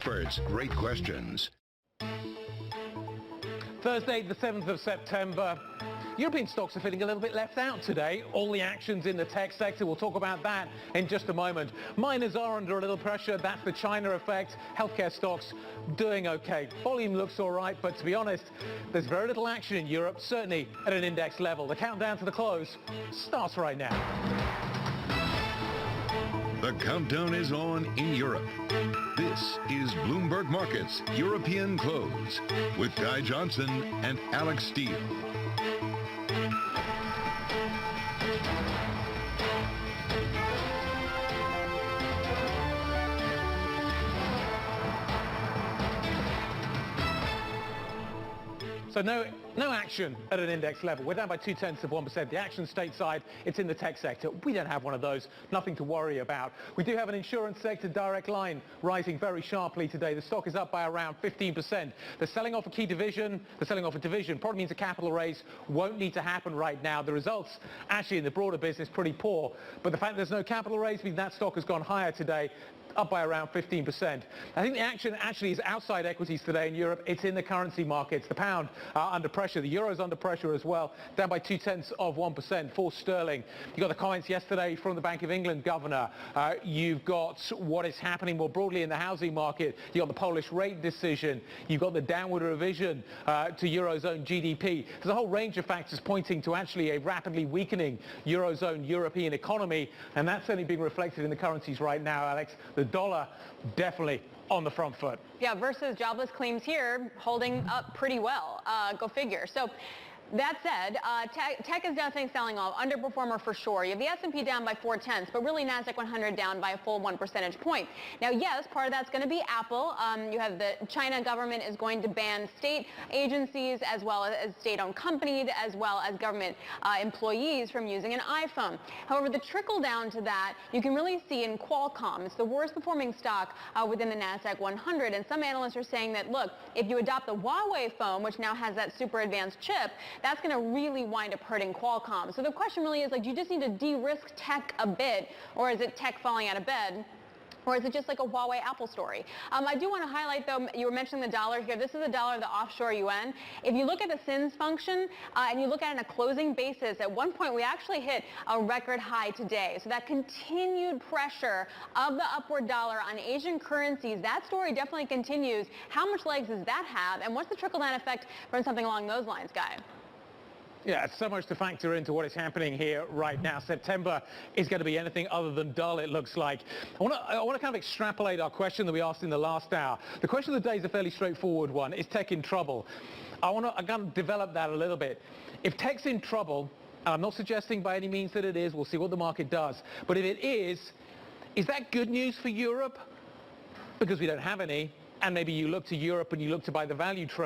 experts, great questions. Thursday, the 7th of September. European stocks are feeling a little bit left out today. All the actions in the tech sector. We'll talk about that in just a moment. Miners are under a little pressure. That's the China effect. Healthcare stocks doing okay. Volume looks all right, but to be honest, there's very little action in Europe, certainly at an index level. The countdown to the close starts right now. The countdown is on in Europe. This is Bloomberg Markets European Close with Guy Johnson and Alex Steele. So no action at an index level. We're down by 0.2%. The action stateside, it's in the tech sector. We don't have one of those. Nothing to worry about. We do have an insurance sector direct line rising very sharply today. The stock is up by around 15%. They're selling off a key division. They're selling off a division. Probably means a capital raise won't need to happen right now. The results actually in the broader business pretty poor. But the fact there's no capital raise means that stock has gone higher today, up by around 15%. I think the action actually is outside equities today in Europe. It's in the currency markets. The pound under pressure. The euro's under pressure as well, down by 0.2% for sterling. You got the comments yesterday from the Bank of England governor. You've got what is happening more broadly in the housing market. You got the Polish rate decision. You've got the downward revision to eurozone GDP. There's a whole range of factors pointing to actually a rapidly weakening eurozone European economy, and that's certainly being reflected in the currencies right now, Alex. The dollar definitely on the front foot. Yeah, versus jobless claims here holding up pretty well. Go figure. So that said, tech is definitely selling off. Underperformer for sure. You have the S&P down by 0.4, but really NASDAQ 100 down by a full 1 percentage point. Now, yes, part of that's going to be Apple. You have the China government is going to ban state agencies as well as state-owned companies as well as government employees from using an iPhone. However, the trickle down to that you can really see in Qualcomm. It's the worst performing stock within the NASDAQ 100, and some analysts are saying that, look, if you adopt the Huawei phone, which now has that super advanced chip, that's going to really wind up hurting Qualcomm. So the question really is, like, do you just need to de-risk tech a bit, or is it tech falling out of bed? Or is it just like a Huawei Apple story? I do want to highlight, though, you were mentioning the dollar here. This is the dollar of the offshore yuan. If you look at the SINS function and you look at it on a closing basis, at one point we actually hit a record high today. So that continued pressure of the upward dollar on Asian currencies, that story definitely continues. How much legs does that have? And what's the trickle-down effect from something along those lines, Guy? Yeah, it's so much to factor into what is happening here right now. September is going to be anything other than dull, it looks like. I want to kind of extrapolate our question that we asked in the last hour. The question of the day is a fairly straightforward one. Is tech in trouble? I'm going to develop that a little bit. If tech's in trouble, and I'm not suggesting by any means that it is, we'll see what the market does. But if it is that good news for Europe? Because we don't have any, and maybe you look to Europe and you look to buy the value trade.